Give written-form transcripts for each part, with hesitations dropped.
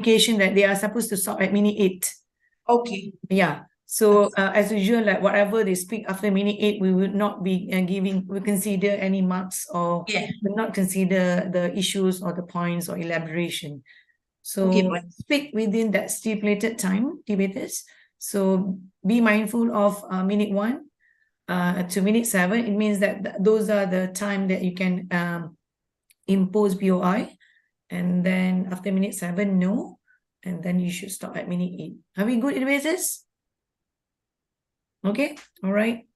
communication that they are supposed to stop at minute 8. Okay. Yeah. So as usual, like whatever they speak after minute 8, we will not be we consider any marks or will not consider the issues or the points or elaboration. So speak within that stipulated time, debaters. So be mindful of minute 1 to minute 7. It means that those are the time that you can impose POI. And then after minute 7, no. And then you should stop at minute 8. Are we good, debaters? Okay, all right.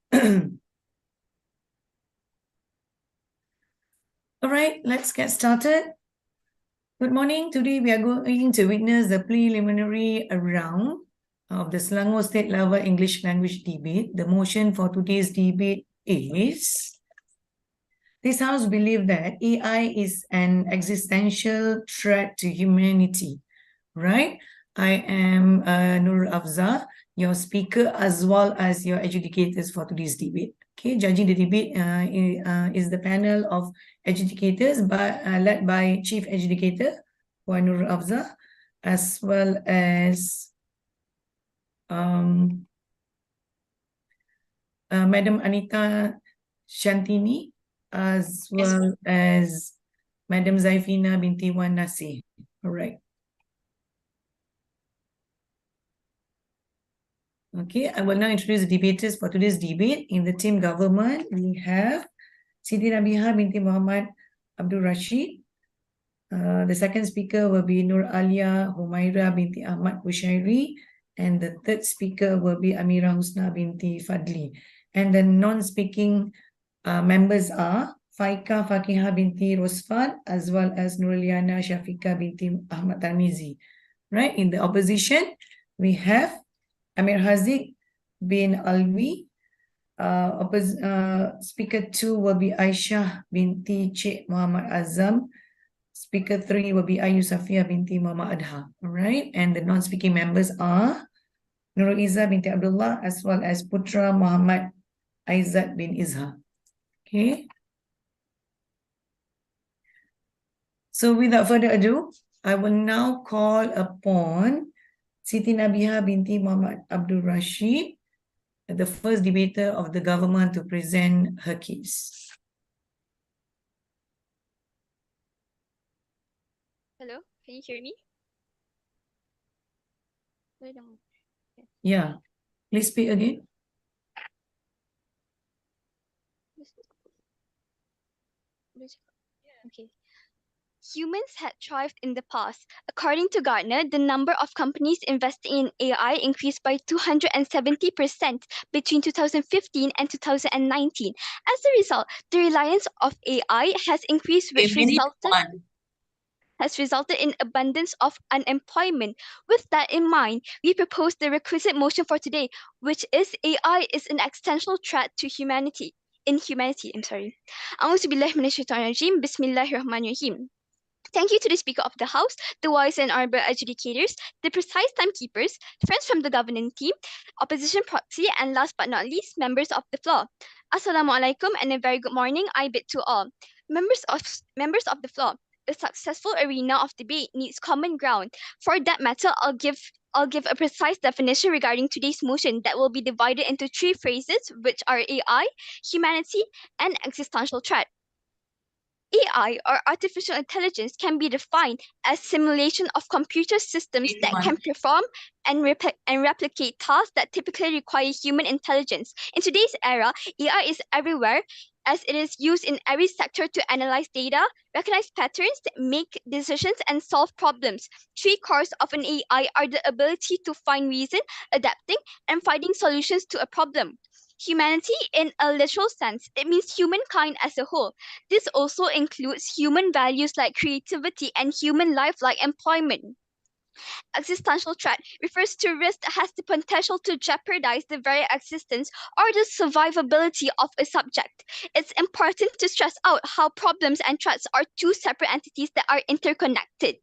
All right, let's get started. Good morning. Today we are going to witness the preliminary round of the Selangor State Level English Language Debate. The motion for today's debate is: this House believes that AI is an existential threat to humanity, right? I am Nurul Afza, your speaker, as well as your adjudicators for today's debate. Okay, judging the debate is the panel of adjudicators led by Chief Adjudicator, Puan Nurul Afza, as well as Madam Anita Shantini, as well as Madam Zaifina binti Wan Nasir. All right. Okay, I will now introduce the debaters for today's debate. In the team government, we have Siti Nabiha binti Muhammad Abdul Rashid. The second speaker will be Nur Alia Humaira binti Ahmad Bushairi. And the third speaker will be Amira Husna binti Fadli. And the non-speaking members are Faika Fakiha binti Rosfat, as well as Nurliana Shafika binti Ahmad Tarmizi. Right, in the opposition, we have Amir Haziq bin Alwi. Speaker 2 will be Aisyah binti Cik Muhammad Azam. Speaker 3 will be Ayu Safia binti Muhammad Adha. All right, and the non-speaking members are Nurul Izzah binti Abdullah, as well as Putra Muhammad Aizat bin Izha. Okay. So without further ado, I will now call upon Siti Nabiha binti Muhammad Abdul Rashid, the first debater of the government, to present her case. Hello, can you hear me? Yeah, please speak again. Okay. Humans had thrived in the past. According to Gartner, the number of companies investing in AI increased by 270% between 2015 and 2019. As a result, the reliance of AI has increased, which has resulted in abundance of unemployment. With that in mind, we propose the requisite motion for today, which is AI is an existential threat to humanity. A'udzu billahi minasyaitonir rajim. Bismillahirrahmanirrahim. Thank you to the Speaker of the House, the wise and honorable adjudicators, the precise timekeepers, friends from the governing team, opposition proxy, and last but not least, members of the floor. Assalamualaikum and a very good morning I bid to all. Members of the floor, a successful arena of debate needs common ground. For that matter, I'll give a precise definition regarding today's motion that will be divided into 3 phrases, which are AI, humanity, and existential threat. AI, or artificial intelligence, can be defined as simulation of computer systems that can perform and replicate tasks that typically require human intelligence. In today's era, AI is everywhere, as it is used in every sector to analyze data, recognize patterns, make decisions, and solve problems. 3 cores of an AI are the ability to find reason, adapting, and finding solutions to a problem. Humanity, in a literal sense, it means humankind as a whole. This also includes human values like creativity and human life like employment. Existential threat refers to risk that has the potential to jeopardize the very existence or the survivability of a subject. It's important to stress out how problems and threats are 2 separate entities that are interconnected.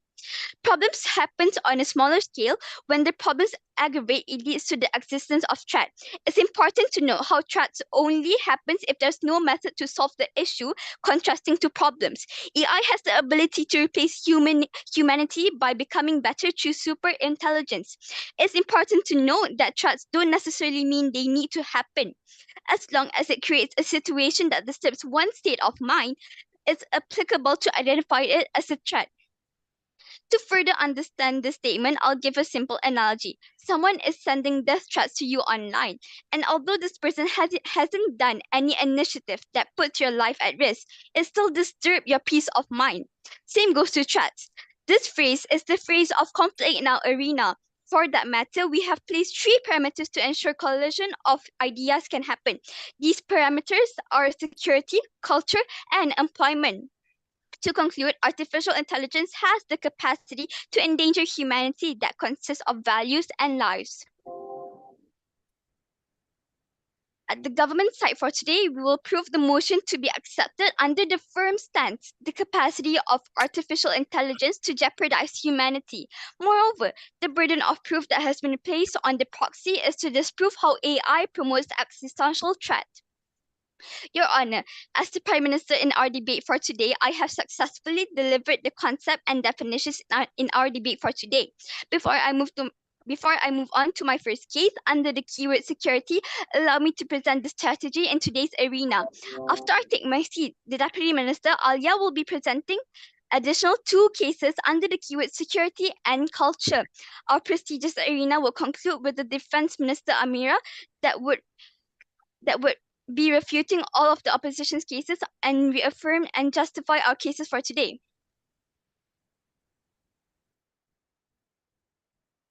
Problems happen on a smaller scale. When the problems aggravate, it leads to the existence of threat. It's important to know how threats only happens if there's no method to solve the issue, contrasting to problems. AI has the ability to replace humanity by becoming better through super intelligence. It's important to know that threats don't necessarily mean they need to happen. As long as it creates a situation that disturbs one state of mind, it's applicable to identify it as a threat. To further understand this statement, I'll give a simple analogy. Someone is sending death threats to you online, and although this person hasn't done any initiative that puts your life at risk, it still disturbs your peace of mind. Same goes to threats. This phrase is the phrase of conflict in our arena. For that matter, we have placed 3 parameters to ensure collision of ideas can happen. These parameters are security, culture, and employment. To conclude, artificial intelligence has the capacity to endanger humanity that consists of values and lives. At the government side for today, we will prove the motion to be accepted under the firm stance, the capacity of artificial intelligence to jeopardize humanity. Moreover, the burden of proof that has been placed on the proxy is to disprove how AI promotes the existential threat. Your Honor, as the Prime Minister in our debate for today, I have successfully delivered the concept and definitions in our debate for today. Before I move on to my first case under the keyword security, allow me to present the strategy in today's arena. After I take my seat, the Deputy Minister Alia will be presenting additional 2 cases under the keyword security and culture. Our prestigious arena will conclude with the Defense Minister Amira that would be refuting all of the opposition's cases and reaffirm and justify our cases for today.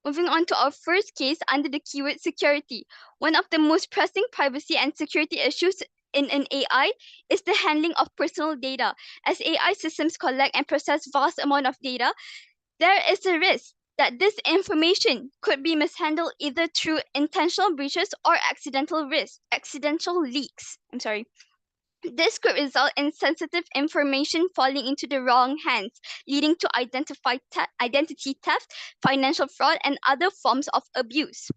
Moving on to our first case under the keyword security. One of the most pressing privacy and security issues in an AI is the handling of personal data. As AI systems collect and process vast amount of data, there is a risk that this information could be mishandled either through intentional breaches or accidental leaks. This could result in sensitive information falling into the wrong hands, leading to identity theft, financial fraud, and other forms of abuse.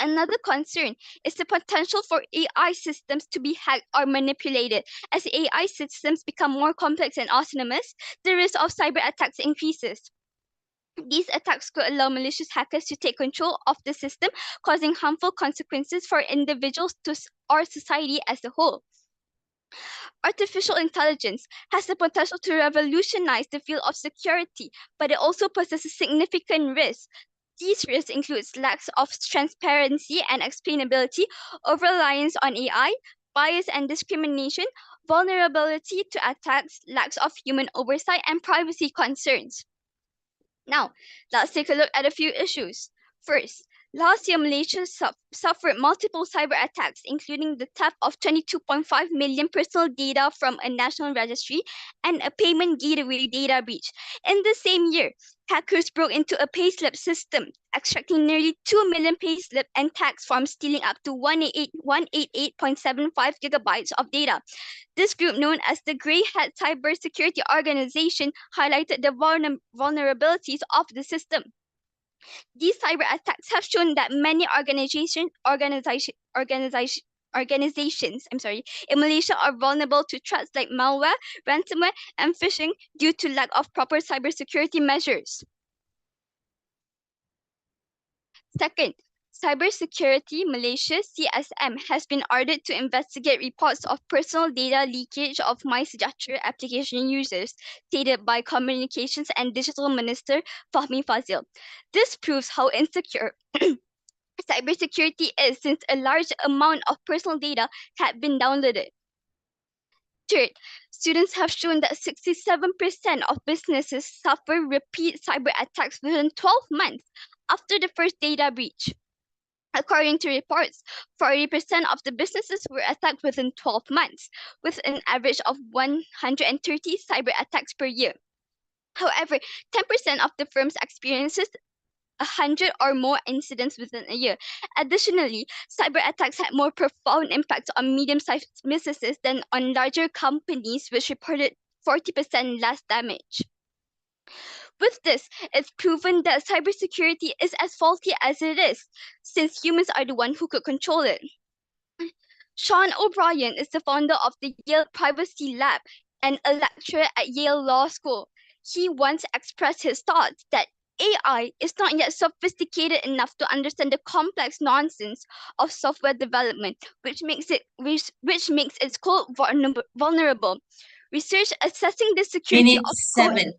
Another concern is the potential for AI systems to be hacked or manipulated. As AI systems become more complex and autonomous, the risk of cyber attacks increases. These attacks could allow malicious hackers to take control of the system, causing harmful consequences for individuals or society as a whole. Artificial intelligence has the potential to revolutionize the field of security, but it also poses significant risks. These risks include lacks of transparency and explainability, over-reliance on AI, bias and discrimination, vulnerability to attacks, lacks of human oversight, and privacy concerns. Now, let's take a look at a few issues. First, last year Malaysia suffered multiple cyber attacks, including the theft of 22.5 million personal data from a national registry and a payment gateway data breach. In the same year, hackers broke into a payslip system, extracting nearly 2 million payslip and tax forms, stealing up to 188.75 gigabytes of data. This group, known as the Grey Hat Cybersecurity Organization, highlighted the vulnerabilities of the system. These cyber attacks have shown that many organizations in Malaysia are vulnerable to threats like malware, ransomware, and phishing due to lack of proper cybersecurity measures. Second, Cybersecurity Malaysia (CSM) has been ordered to investigate reports of personal data leakage of MySejahtera application users, stated by Communications and Digital Minister Fahmi Fazil. This proves how insecure cybersecurity is, since a large amount of personal data had been downloaded. Third, students have shown that 67% of businesses suffer repeat cyber attacks within 12 months after the first data breach. According to reports, 40% of the businesses were attacked within 12 months, with an average of 130 cyber attacks per year. However, 10% of the firms experiences 100 or more incidents within a year. Additionally, cyber attacks had more profound impacts on medium-sized businesses than on larger companies, which reported 40% less damage. With this, it's proven that cybersecurity is as faulty as it is, since humans are the one who could control it. Sean O'Brien is the founder of the Yale Privacy Lab and a lecturer at Yale Law School. He once expressed his thoughts that AI is not yet sophisticated enough to understand the complex nonsense of software development, which makes its code vulnerable. Research assessing the security Minute of code 7.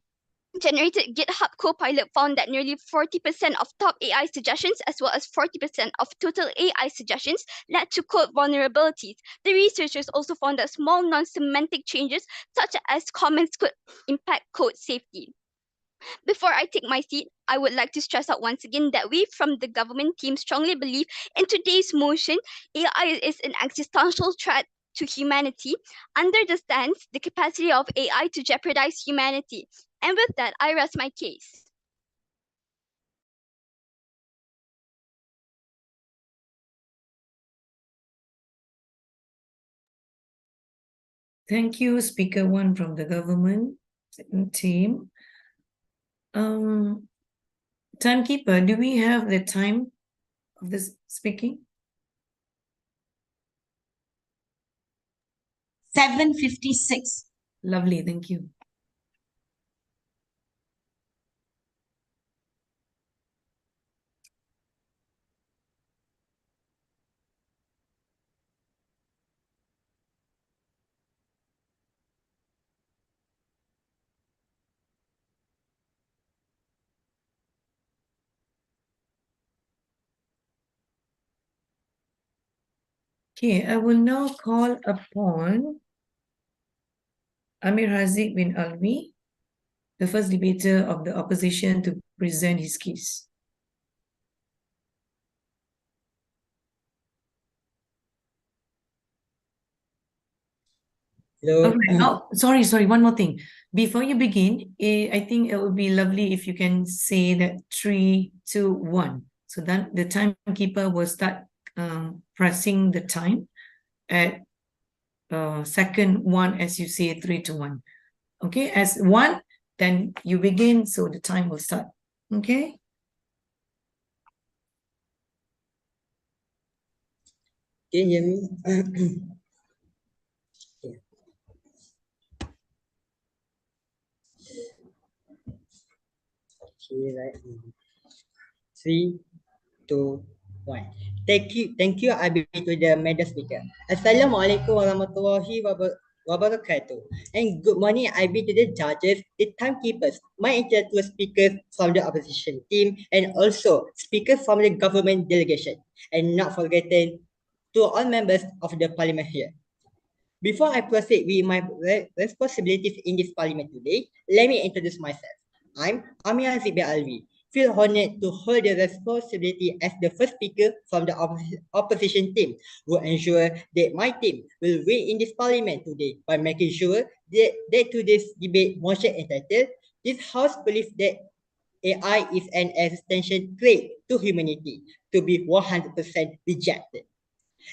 generated GitHub Copilot found that nearly 40% of top AI suggestions, as well as 40% of total AI suggestions, led to code vulnerabilities. The researchers also found that small non-semantic changes, such as comments, could impact code safety. Before I take my seat, I would like to stress out once again that we from the government team strongly believe in today's motion, AI is an existential threat to humanity, understands the capacity of AI to jeopardize humanity. And with that, I rest my case. Thank you, Speaker One from the government team. Timekeeper, do we have the time of this speaking? 7:56. Lovely, thank you. Okay, I will now call upon Amir Haziq bin Alwi, the first debater of the opposition, to present his case. Hello. Okay. Oh, sorry, one more thing. Before you begin, I think it would be lovely if you can say that 3, 2, 1. So then the timekeeper will start pressing the time at second 1 as you say 3 to 1. Okay, as 1, then you begin, so the time will start. Okay. Can you hear me? Okay, right. 3, 2, 1. Thank you, Abi, to the madam speaker. Assalamualaikum warahmatullahi wabarakatuh. And good morning, Abi, to the judges, the timekeepers, my intellectual speakers from the opposition team, and also speakers from the government delegation, and not forgetting to all members of the parliament here. Before I proceed with my responsibilities in this parliament today, let me introduce myself. I'm Amir Zibi Alwi. Feel honored to hold the responsibility as the first speaker from the opposition team, who ensure that my team will win in this parliament today by making sure that today's debate motion entitled, "This House believes that AI is an existential threat to humanity," to be 100% rejected.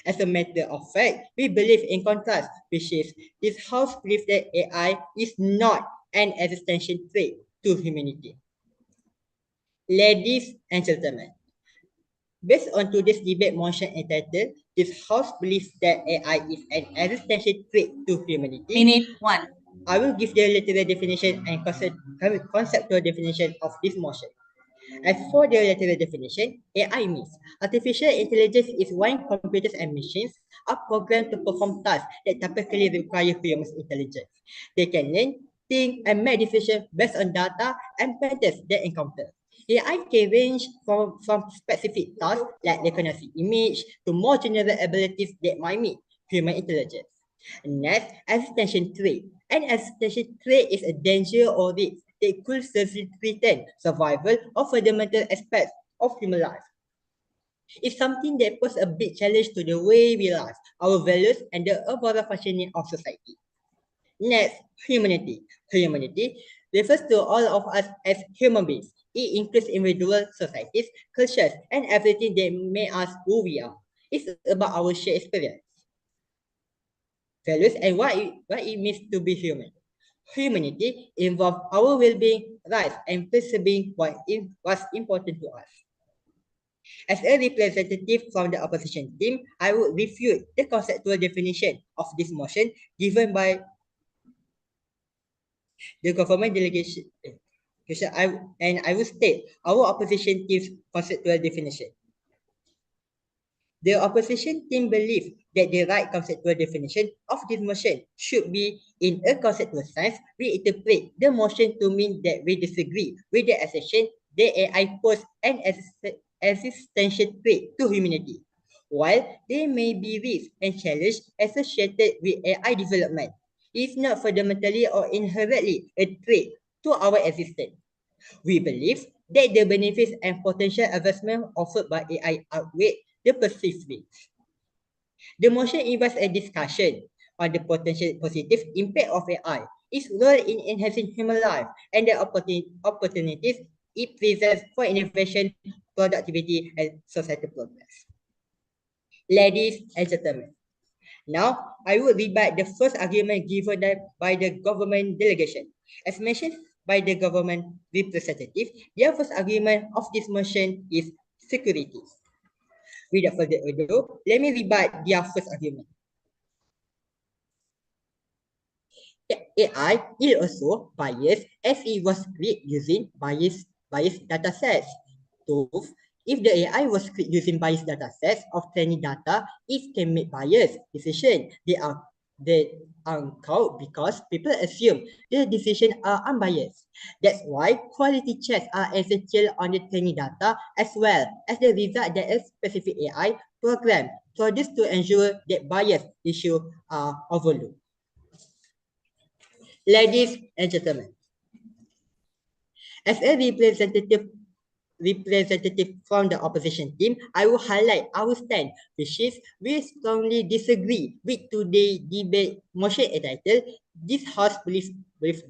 As a matter of fact, we believe in contrast, which is this house believes that AI is not an existential threat to humanity. Ladies and gentlemen, based on today's debate motion entitled, this house believes that AI is an existential threat to humanity. Minute 1. I will give the literal definition and conceptual definition of this motion. As for the literal definition, AI means artificial intelligence is when computers and machines are programmed to perform tasks that typically require human intelligence. They can learn, think, and make decisions based on data and patterns they encounter. AI can range from specific tasks like recognizing image to more general abilities that might meet human intelligence. Next, existential threat. An existential threat is a danger or risk that could seriously threaten survival or fundamental aspects of human life. It's something that poses a big challenge to the way we live, our values, and the overall functioning of society. Next, humanity. Humanity refers to all of us as human beings. It includes individual societies, cultures, and everything that make us who we are. It's about our shared experience, values, and what it means to be human. humanity involve our well-being, rights, and preserving what's important to us. As a representative from the opposition team, I would refute the conceptual definition of this motion given by the government delegation. I will state our opposition team's conceptual definition. The opposition team believes that the right conceptual definition of this motion should be, in a conceptual sense, we interpret the motion to mean that we disagree with the assertion that AI poses an existential threat to humanity. While there may be risks and challenges associated with AI development, it is not fundamentally or inherently a threat to our existence. We believe that the benefits and potential advancement offered by AI outweigh the perceived risks. The motion invites a discussion on the potential positive impact of AI, its role in enhancing human life, and the opportunities it presents for innovation, productivity, and societal progress. Ladies and gentlemen, now I will rebut the first argument given by the government delegation. As mentioned by the government representative, their first argument of this motion is security. Without further ado, let me rebut their first argument. The AI is also biased as it was created using biased data sets. So, if the AI was created using biased data sets of training data, it can make biased decisions. They are called because people assume the decisions are unbiased. That's why quality checks are essential on the training data as well as the result that a specific AI program produced to ensure that biased issues are overlooked. Ladies and gentlemen, as a representative from the opposition team, I will highlight our stand, which is we strongly disagree with today's debate motion entitled, "This House believes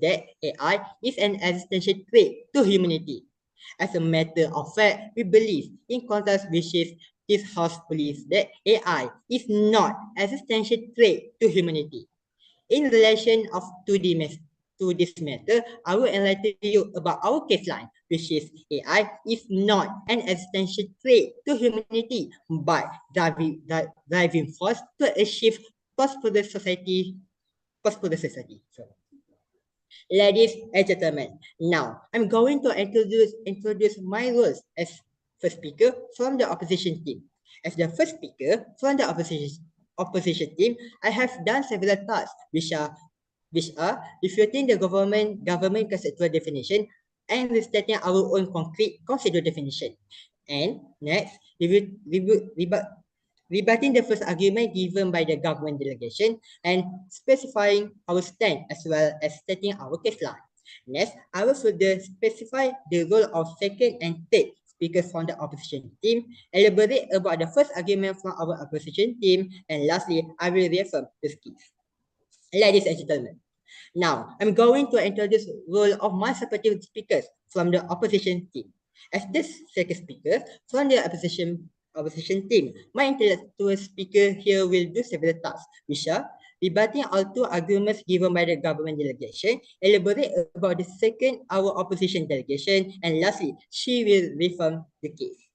that AI is an existential threat to humanity." As a matter of fact, we believe, in contrast, which is this House believes that AI is not an existential threat to humanity. In relation to this matter, I will enlighten you about our case line, which is AI is not an existential threat to humanity, but driving force to achieve prosperous society. Ladies and gentlemen, now I'm going to introduce my roles as first speaker from the opposition team. As the first speaker from the opposition team, I have done several tasks which are refuting the government conceptual definition and restating our own concrete conceptual definition. And next, rebutting the first argument given by the government delegation and specifying our stand as well as stating our case line. Next, I will further specify the role of second and third speakers from the opposition team, elaborate about the first argument from our opposition team, and lastly, I will reaffirm the skills. Ladies and gentlemen, now I'm going to introduce the role of my supportive speakers from the opposition team. As this second speaker from the opposition team, my intellectual speaker here will do several tasks, which are rebutting all two arguments given by the government delegation, elaborate about the second our opposition delegation, and lastly, she will reform the case.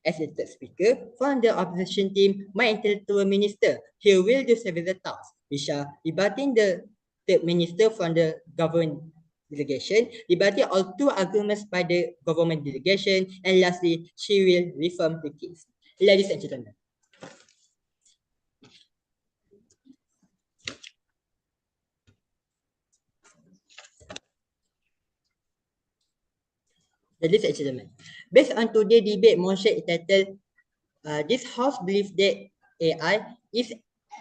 As the third speaker from the opposition team, my intellectual minister here will do several tasks, which are rebutting the third minister from the government delegation, rebutting all two arguments by the government delegation, and lastly, she will reform the case. Ladies and gentlemen, based on today's debate motion entitled, "This House believes that AI is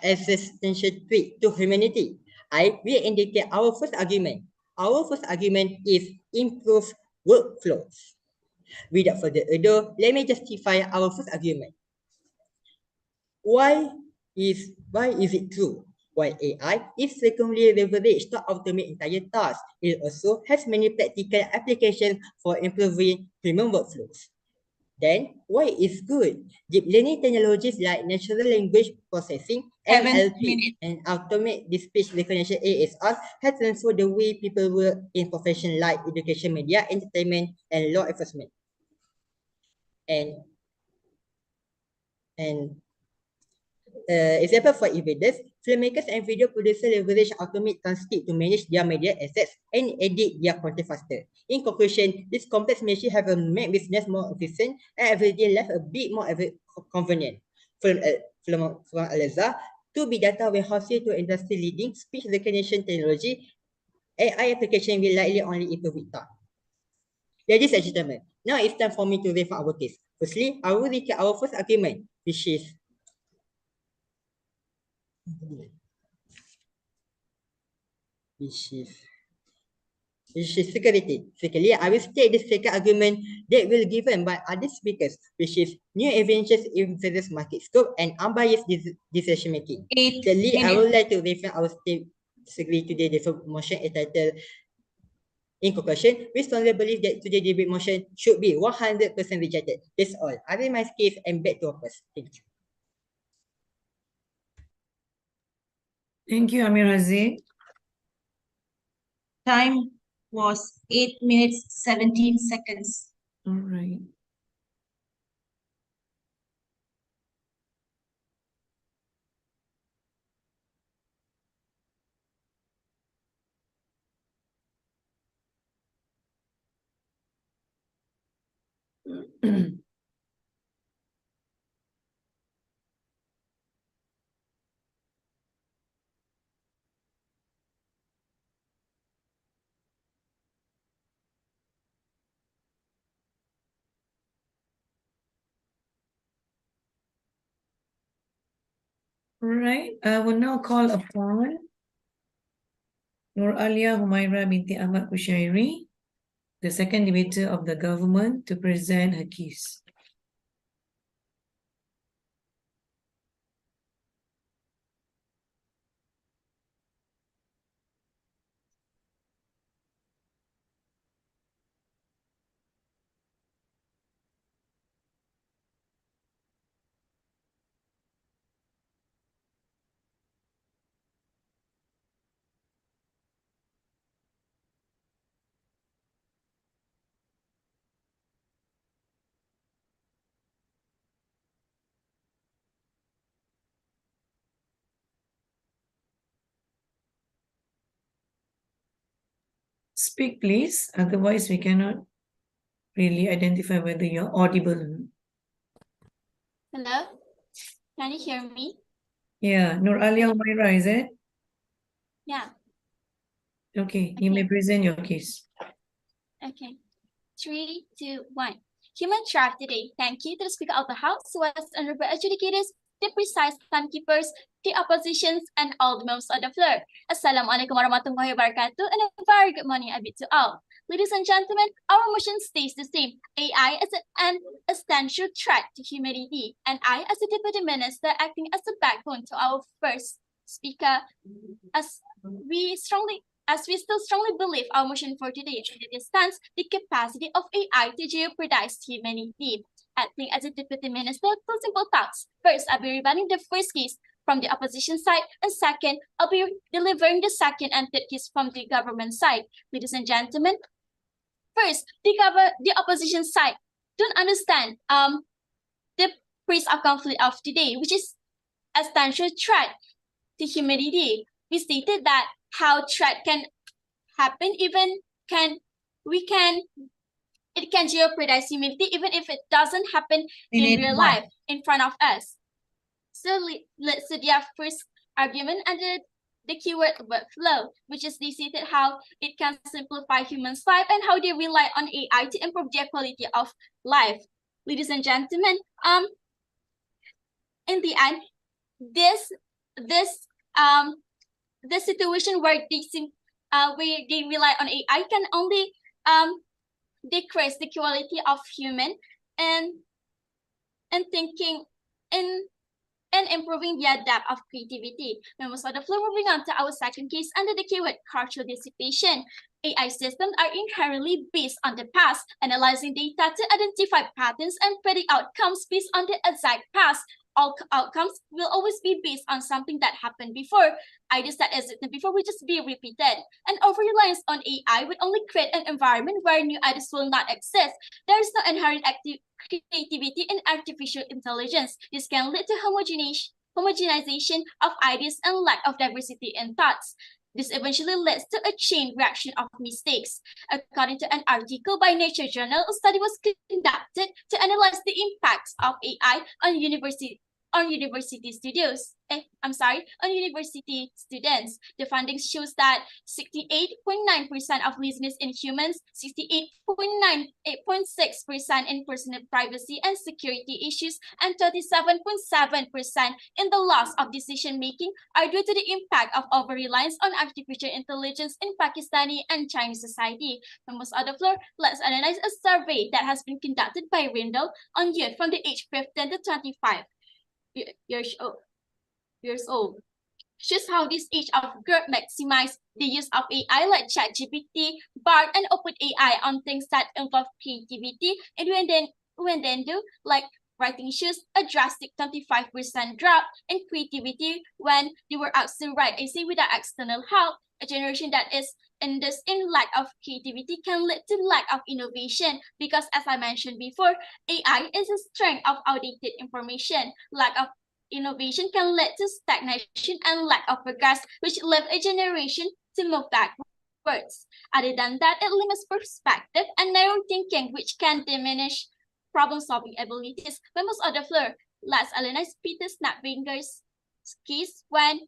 existential threat to humanity," I will indicate our first argument. Our first argument is improve workflows. Without further ado, let me justify our first argument. Why is it true? While AI is frequently leveraged to automate entire tasks, it also has many practical applications for improving human workflows. Then, why is good? Deep learning technologies like natural language processing, 7 NLP, minutes. and automated speech recognition ASR have transformed the way people work in professions like education, media, entertainment, and law enforcement. And example for evidence, filmmakers and video producers leverage automate transcript to manage their media assets and edit their content faster. In conclusion, this complex machine have made business more efficient and everyday life a bit more convenient. From Alexa to big data warehousing to industry leading speech recognition technology, AI application will likely only improve with time. Ladies and gentlemen, now it's time for me to review our case. Firstly, I will recap our first argument, which is security. Secondly, I will state the second argument that will given by other speakers, which is new adventures in various market scope and unbiased decision making. 8 Thirdly, I minutes. would like to refer our state disagree today the motion entitled in conclusion, we strongly believe that today's debate motion should be 100% rejected. That's all. I read my case and back to our first. Thank you. Thank you, Amir Haziq. Time was 8 minutes 17 seconds. All right. Right. I will now call upon Nur Alia Humaira binti Ahmad Kushairi, the second debater of the government, to present her case. Speak, please. Otherwise, we cannot really identify whether you're audible or not. Hello? Can you hear me? Yeah, Nur Alia Humaira, is it? Yeah. Okay, you may present your case. Okay. 3, 2, 1. Human Track today. Thank you to the Speaker of the House, who has honorable adjudicators, the precise timekeepers, the oppositions, and all the members of the floor. Assalamualaikum warahmatullahi wabarakatuh, and a very good morning I bid to all. Ladies and gentlemen, our motion stays the same. AI is an essential threat to humanity, and I, as a deputy minister, acting as a backbone to our first speaker, as we still strongly believe our motion for today stands the capacity of AI to jeopardize humanity. Acting as a deputy minister, two simple thoughts. First, I'll be rebutting the first case from the opposition side, and second, I'll be delivering the second and third case from the government side. Ladies and gentlemen, first, the opposition side don't understand the price of conflict of today, which is a essential threat to humanity. We stated that how threat can happen, it can jeopardize humanity even if it doesn't happen in real life in front of us. So let's see the first argument under the keyword workflow, which is they stated how it can simplify humans' life and how they rely on AI to improve their quality of life. Ladies and gentlemen, in the end, this situation where they rely on AI can only decrease the quality of human and thinking and improving their depth of creativity. Members of the floor, moving on to our second case under the keyword cultural dissipation. AI systems are inherently based on the past, analyzing data to identify patterns and predict outcomes based on the exact past. All outcomes will always be based on something that happened before. Ideas that existed before will just be repeated. And over-reliance on AI would only create an environment where new ideas will not exist. There is no inherent creativity in artificial intelligence. This can lead to homogenization of ideas and lack of diversity in thoughts. This eventually leads to a chain reaction of mistakes. According to an article by Nature Journal, a study was conducted to analyze the impacts of AI on university students. The findings shows that 68.9% of listeners in humans, 68.6% in personal privacy and security issues, and 37.7% in the loss of decision making are due to the impact of over-reliance on artificial intelligence in Pakistani and Chinese society. Members of the floor, let's analyze a survey that has been conducted by Rindle on youth from the age 15 to 25 years old. Shows how this age of group maximize the use of AI like ChatGPT, Bard, and OpenAI on things that involve creativity, and when then do like writing shows a drastic 25% drop in creativity when they were asked to write essay without external help. A generation that is in lack of creativity can lead to lack of innovation because, as I mentioned before, AI is a strength of outdated information. Lack of innovation can lead to stagnation and lack of progress, which leave a generation to move backwards. Other than that, it limits perspective and narrow thinking, which can diminish problem-solving abilities. Members of the floor, let's analyze Peter Snapfinger's case where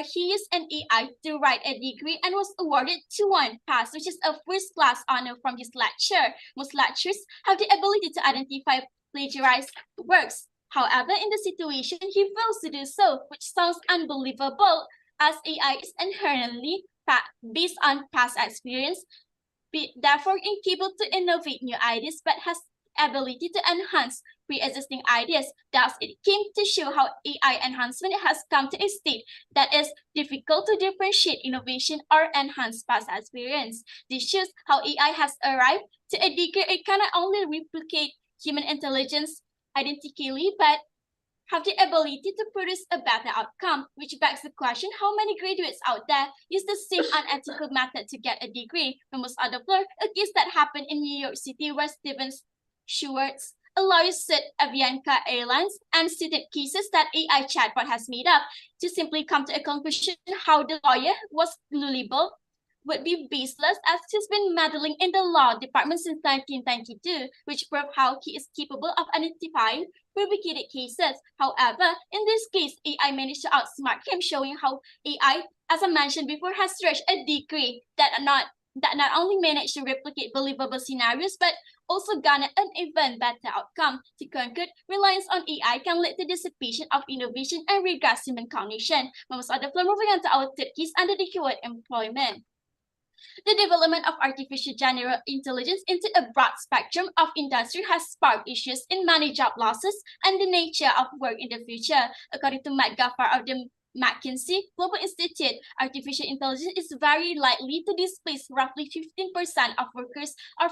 he used an AI to write a degree and was awarded 2-1 pass, which is a first-class honor from his lecturer. Most lecturers have the ability to identify plagiarized works. However, in the situation, he fails to do so, which sounds unbelievable, as AI is inherently based on past experience, therefore incapable to innovate new ideas, but has ability to enhance pre-existing ideas. Thus, it came to show how AI enhancement has come to a state that is difficult to differentiate innovation or enhance past experience. This shows how AI has arrived to a degree it cannot only replicate human intelligence identically, but have the ability to produce a better outcome, which begs the question, how many graduates out there use the same unethical method to get a degree? Members of the floor, a case that happened in New York City where Steven Schwartz, a lawyer, sued Avianca Airlines and cited cases that AI chatbot has made up. To simply come to a conclusion how the lawyer was gullible would be baseless, as he's been meddling in the law department since 1992, which proves how he is capable of identifying fabricated cases. However, in this case, AI managed to outsmart him, showing how AI, as I mentioned before, has reached a degree that not only managed to replicate believable scenarios, but also garner an even better outcome. To conclude, reliance on AI can lead to dissipation of innovation and regress human cognition. Members of the floor, moving on to our third case under the keyword employment. The development of artificial general intelligence into a broad spectrum of industry has sparked issues in many job losses and the nature of work in the future. According to Matt Gaffar of the McKinsey Global Institute, artificial intelligence is very likely to displace roughly 15% of workers, or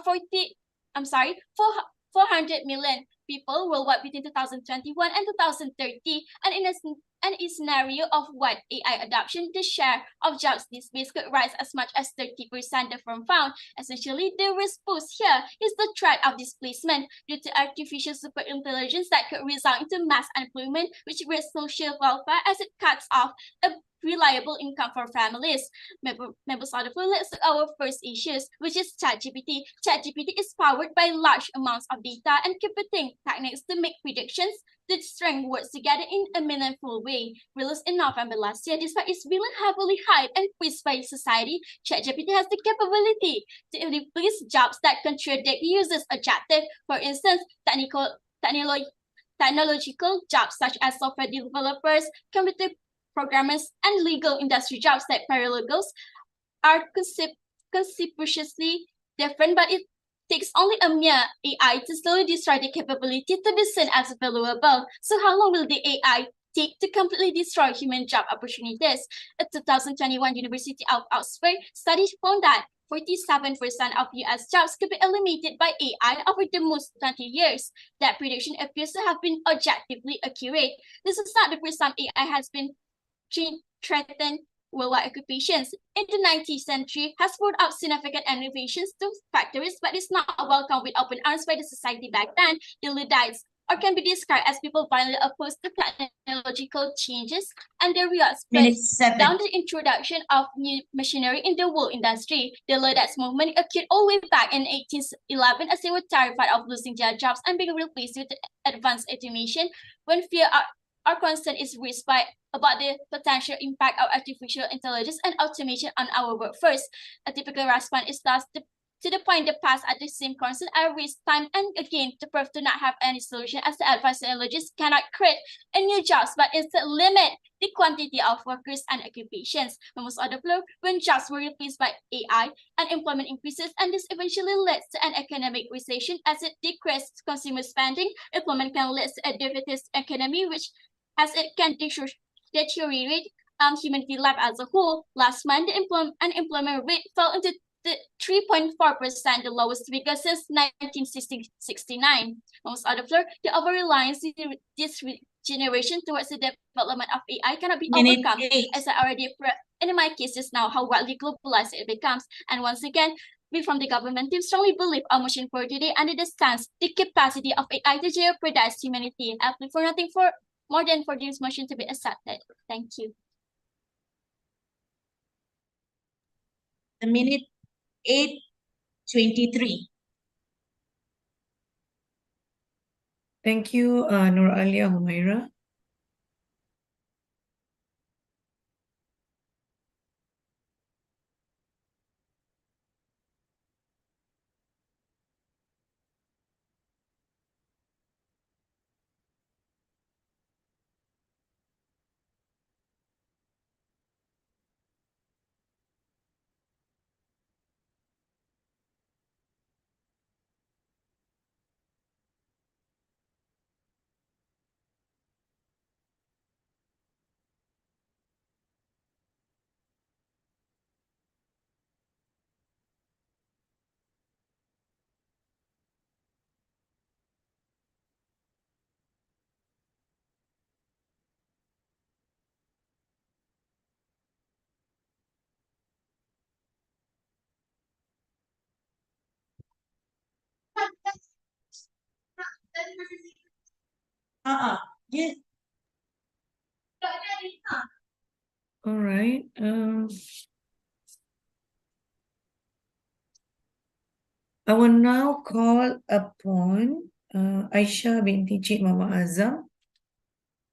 400 million people worldwide between 2021 and 2030, and in a scenario of wide AI adoption, the share of jobs displaced could rise as much as 30%, the firm found. Essentially, the risk posed here is the threat of displacement due to artificial superintelligence that could result into mass unemployment, which risks social welfare as it cuts off a reliable income for families. Members of the floor, let's look at our first issues, which is ChatGPT. ChatGPT is powered by large amounts of data and computing techniques to make predictions to string words together in a meaningful way. Released in November last year, despite its being heavily hyped and praised by society, ChatGPT has the capability to replace jobs that contradict users' objective. For instance, technological jobs such as software developers, computer programmers, and legal industry jobs like paralegals are conspicuously different, but it takes only a mere AI to slowly destroy the capability to be seen as valuable. So how long will the AI take to completely destroy human job opportunities? A 2021 University of Oxford study found that 47% of US jobs could be eliminated by AI over the most 20 years. That prediction appears to have been objectively accurate. This is not the first time AI has been threatened worldwide occupations. In the 19th century, has brought up significant innovations to factories, but is not welcomed with open arms by the society back then. The Luddites, or can be described as people violently opposed to technological changes, and the riots Minute 7. down the introduction of new machinery in the wool industry. The Luddites movement occurred all the way back in 1811 as they were terrified of losing their jobs and being replaced with advanced automation. When fear or concern is raised about the potential impact of artificial intelligence and automation on our workforce, a typical response is thus to the point the past at the same concern are raised time and again to prove to not have any solution, as the advanced technologies cannot create a new jobs but instead limit the quantity of workers and occupations. Most other floor, when jobs were replaced by AI, unemployment increases, and this eventually leads to an economic recession as it decreases consumer spending. Employment can lead to a defeatist economy, which as it can deteriorate humanity life as a whole. Last month, the unemployment rate fell into the 3.4%, the lowest figure since 1969. Most other floor, the over-reliance in this generation towards the development of AI cannot be Minute overcome, 8. as I already in my cases now how widely globalized it becomes. And once again, we from the government team strongly believe our motion for today under the stance the capacity of AI to jeopardize humanity. I plead for nothing for more than for this motion to be accepted. Thank you. The minute 8:23. Thank you, Nur Alia Humaira. Yes. All right. I will now call upon Aisyah binti Cik Mama Azam,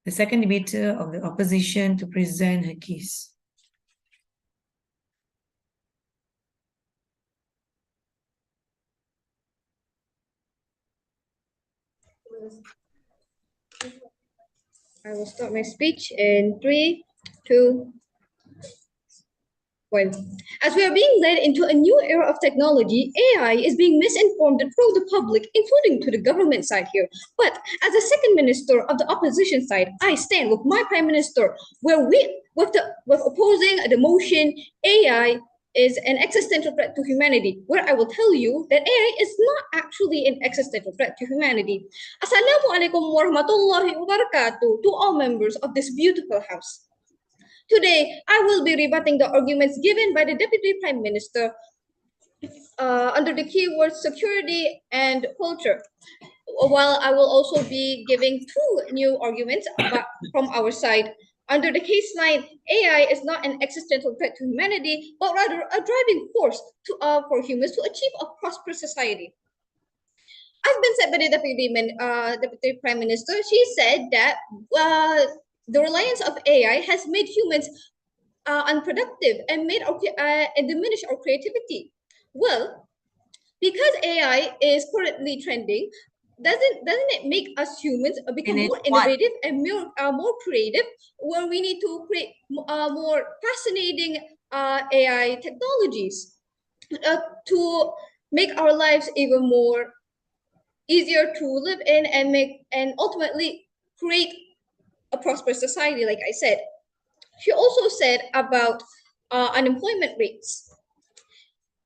the second debater of the opposition, to present her case. I will start my speech in 3, 2, 1. As we are being led into a new era of technology, AI is being misinformed through the public, including to the government side here. But as the second minister of the opposition side, I stand with my prime minister, where with opposing the motion AI is an existential threat to humanity, where I will tell you that AI is not actually an existential threat to humanity. Assalamualaikum warahmatullahi wabarakatuh to all members of this beautiful house. Today, I will be rebutting the arguments given by the Deputy Prime Minister under the keywords security and culture, while I will also be giving 2 new arguments from our side. Under the case line, AI is not an existential threat to humanity, but rather a driving force for humans to achieve a prosperous society. As been said by the Deputy Prime Minister, she said that the reliance of AI has made humans unproductive and diminished our creativity. Well, because AI is currently trending, doesn't it make us humans become Minute more 1. innovative and more creative, where we need to create more fascinating AI technologies to make our lives even more easier to live in and ultimately create a prosperous society, like I said. She also said about unemployment rates.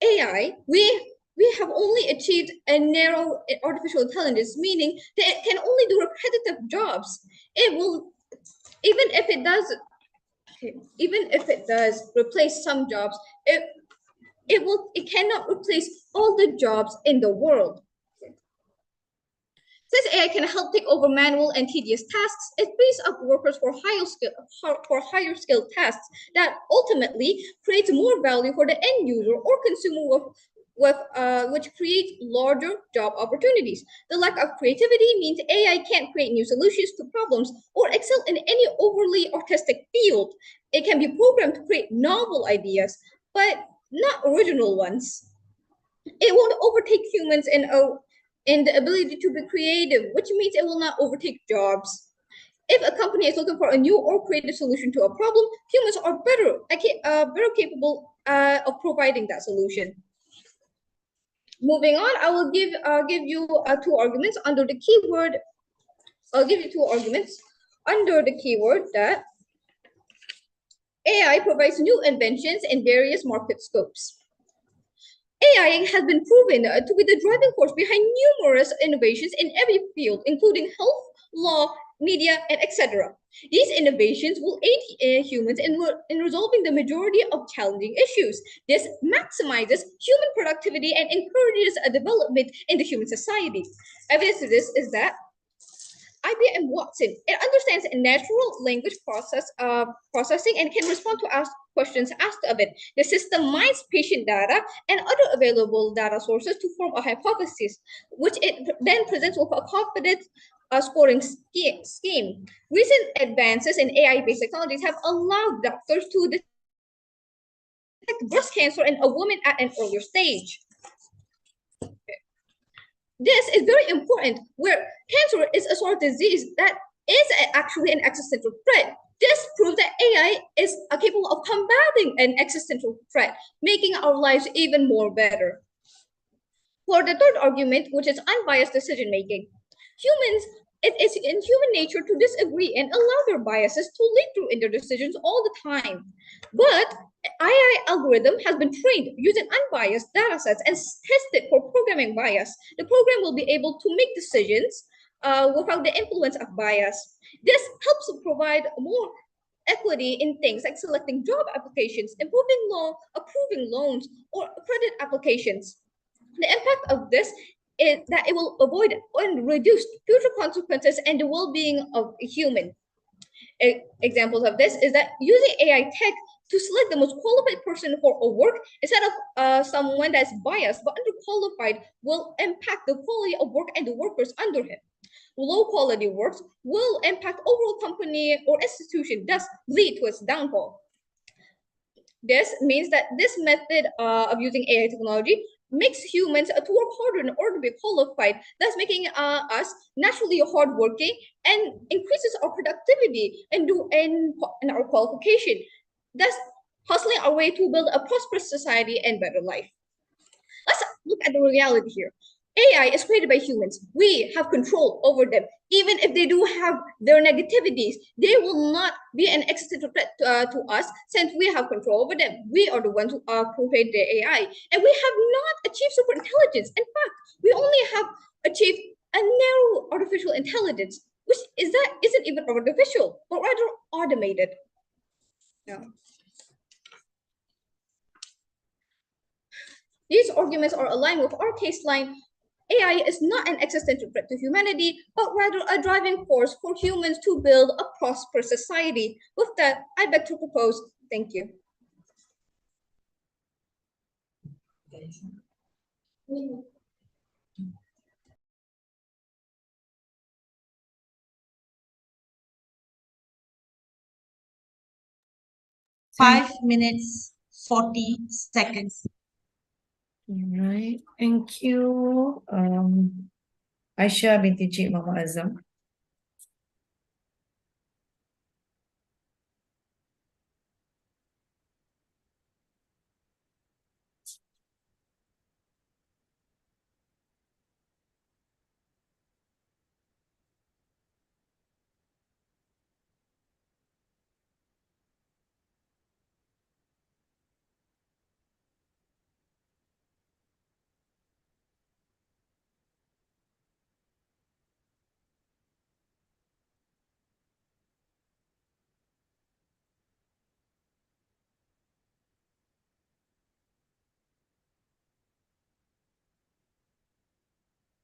AI, we have only achieved a narrow artificial intelligence, meaning that it can only do repetitive jobs. It will, even if it does, even if it does replace some jobs, it cannot replace all the jobs in the world. Since AI can help take over manual and tedious tasks, it frees up workers for higher skilled tasks that ultimately creates more value for the end user or consumer, which creates larger job opportunities. The lack of creativity means AI can't create new solutions to problems or excel in any overly artistic field. It can be programmed to create novel ideas, but not original ones. It won't overtake humans in the ability to be creative, which means it will not overtake jobs. If a company is looking for a new or creative solution to a problem, humans are better capable of providing that solution. Moving on, I will give you two arguments under the keyword. I'll give you two arguments under the keyword that AI provides new inventions in various market scopes. AI has been proven to be the driving force behind numerous innovations in every field, including health, law, media, and etc. These innovations will aid humans in resolving the majority of challenging issues. This maximizes human productivity and encourages a development in the human society. Evidence of this is that IBM Watson, it understands natural language processing and can respond to questions asked of it. The system mines patient data and other available data sources to form a hypothesis, which it then presents with a confident scoring scheme. Recent advances in AI-based technologies have allowed doctors to detect breast cancer in a woman at an earlier stage. This is very important, where cancer is a sort of disease that is actually an existential threat. This proves that AI is capable of combating an existential threat, making our lives even more better. For the third argument, which is unbiased decision making, it is in human nature to disagree and allow their biases to lead through in their decisions all the time. But AI algorithm has been trained using unbiased data sets and tested for programming bias. The program will be able to make decisions without the influence of bias. This helps provide more equity in things like selecting job applications, approving loans, or credit applications. The impact of this is that it will avoid and reduce future consequences and the well-being of a human. Examples of this is that using AI tech to select the most qualified person for a work instead of someone that's biased but underqualified will impact the quality of work and the workers under him. Low quality works will impact overall company or institution, thus lead to its downfall. This means that this method of using AI technology makes humans to work harder in order to be qualified, thus making us naturally hardworking and increases our productivity and our qualification, thus hustling our way to build a prosperous society and better life. Let's look at the reality here. AI is created by humans. We have control over them. Even if they do have their negativities, they will not be an existential threat to us since we have control over them. We are the ones who created the AI. And we have not achieved super intelligence. In fact, we only have achieved a narrow artificial intelligence, which isn't even artificial, but rather automated. No. These arguments are aligned with our caseline. AI is not an existential threat to humanity, but rather a driving force for humans to build a prosperous society. With that, I beg to propose. Thank you. Five minutes, 40 seconds. All right, thank you. Aisyah binti Cik Mama Azam.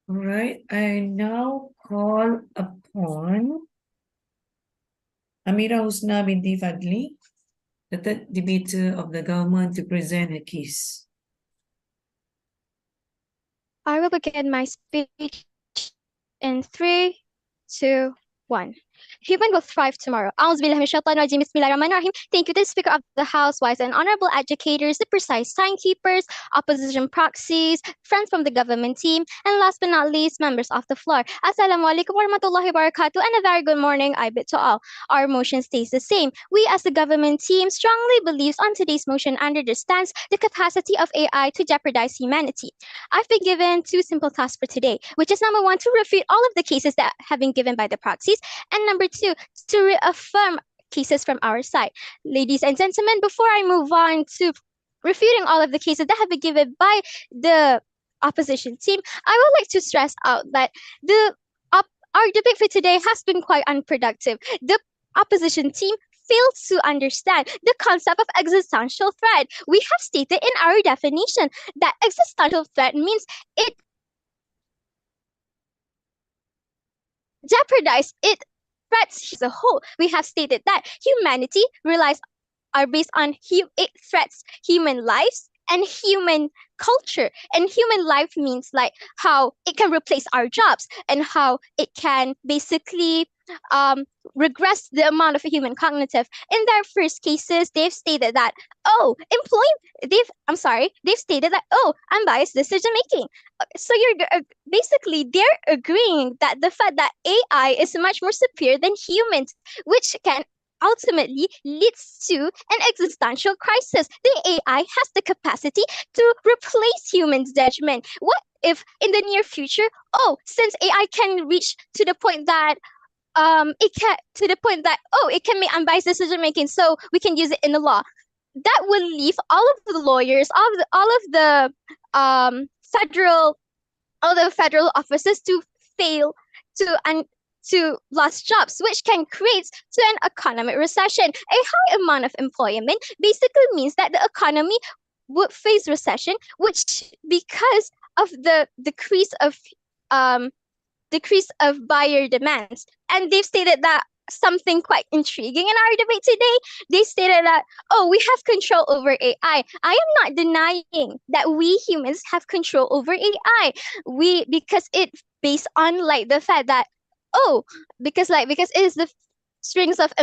All right, I now call upon Amira Husna binti Fadli, the third debater of the government, to present her case. I will begin my speech in 3, 2, 1. Human will thrive tomorrow. Bismillahirrahmanirrahim. Thank you to the Speaker of the House, wise and honorable educators, the precise timekeepers, opposition proxies, friends from the government team, and last but not least, members of the floor. Assalamualaikum warahmatullahi wabarakatuh, and a very good morning, I bid to all. Our motion stays the same. We as the government team strongly believes on today's motion understands the capacity of AI to jeopardize humanity. I've been given 2 simple tasks for today, which is number 1, to refute all of the cases that have been given by the proxies, and number 2, to reaffirm cases from our side. Ladies and gentlemen, before I move on to refuting all of the cases that have been given by the opposition team, I would like to stress out that our debate for today has been quite unproductive. The opposition team fails to understand the concept of existential threat. We have stated in our definition that existential threat means it jeopardizes, it threats as a whole. We have stated that humanity are based on it threats human lives and human culture. And human life means like how it can replace our jobs and how it can basically regress the amount of human cognitive. In their first cases, they've stated that, they've stated that, unbiased decision making. So basically they're agreeing that the fact that AI is much more superior than humans, which can ultimately leads to an existential crisis. The AI has the capacity to replace humans' judgment. What if in the near future, since AI can reach to the point that it can make unbiased decision making, so we can use it in the law. That will leave all of the lawyers, all of the federal offices to fail to lost jobs, which can create to an economic recession. A high amount of employment basically means that the economy would face recession, which because of the decrease of buyer demands. And they've stated that something quite intriguing in our debate today. They stated that, we have control over AI. I am not denying that we humans have control over AI. Because it's based on like the fact that, because it is the strings of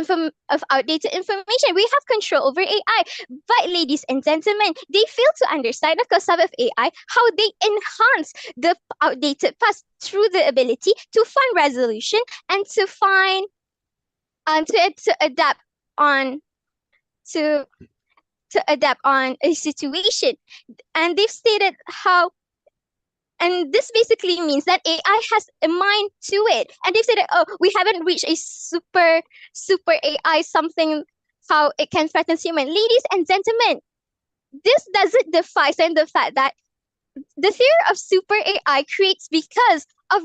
outdated information. We have control over AI. But ladies and gentlemen, they fail to understand the concept of AI, how they enhance the outdated past through the ability to find resolution and to find to adapt on a situation. And they've stated how. And this basically means that AI has a mind to it. And they said, we haven't reached a super AI, something how it can threaten human. Ladies and gentlemen, this doesn't defy the fact that the theory of super AI creates because of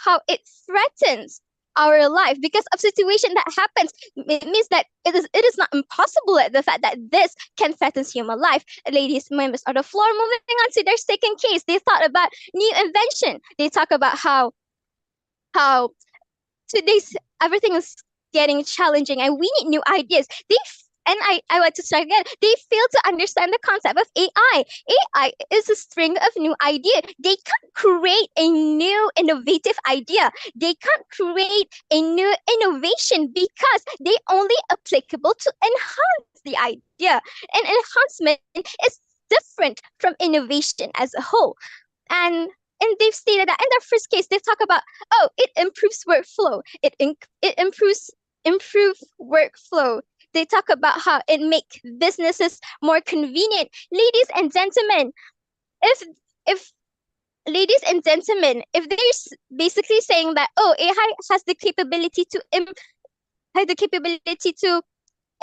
how it threatens our life, because of situation that happens. It means that it is not impossible at the fact that this can threaten human life. Ladies, members of the floor, moving on to their second case, they thought about new invention. They talk about how today's everything is getting challenging and we need new ideas. I like to strike again, they fail to understand the concept of AI. AI is a string of new ideas. They can't create a new innovative idea. They can't create a new innovation because they only applicable to enhance the idea. And enhancement is different from innovation as a whole. And they've stated that in their first case, they talk about, it improves workflow. It improves workflow. They talk about how it makes businesses more convenient. Ladies and gentlemen, if they're basically saying that AI has the capability to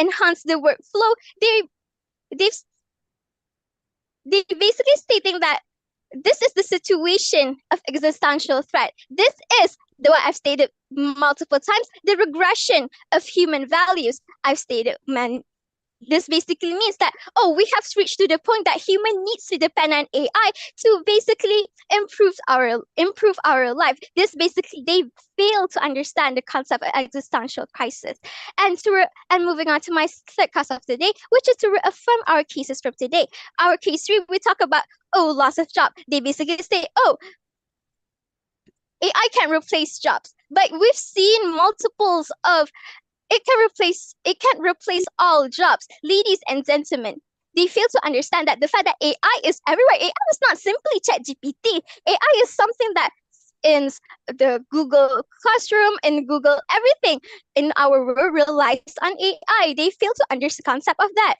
enhance the workflow, they basically stating that this is the situation of existential threat. This is what I've stated multiple times, the regression of human values. I've stated This basically means that, oh, we have reached to the point that human needs to depend on AI to basically improve our life. This basically, they fail to understand the concept of existential crisis. And moving on to my third cause of the day, which is to reaffirm our cases from today. Our case 3, we talk about, oh, loss of job. They basically say, oh, AI can replace jobs, but we've seen multiples of it can't replace all jobs. Ladies and gentlemen, they fail to understand that the fact that AI is everywhere. AI is not simply ChatGPT. AI is something that in the Google Classroom, in Google everything in our world relies on AI. They fail to understand the concept of that.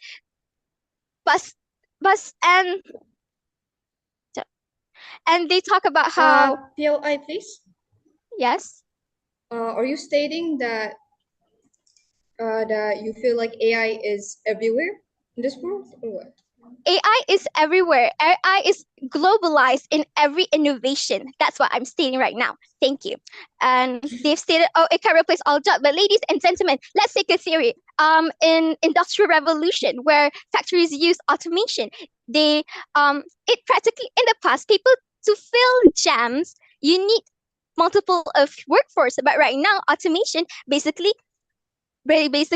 And they talk about how PLI, please. yes. Are you stating that that you feel like AI is everywhere in this world, or what? AI is everywhere. AI is globalized in every innovation. That's what I'm stating right now. Thank you. And they've stated, oh, it can replace all jobs. But ladies and gentlemen, let's take a theory. In Industrial Revolution, where factories use automation, it practically in the past, people to fill jams, you need multiple of workforce. But right now, automation basically replaced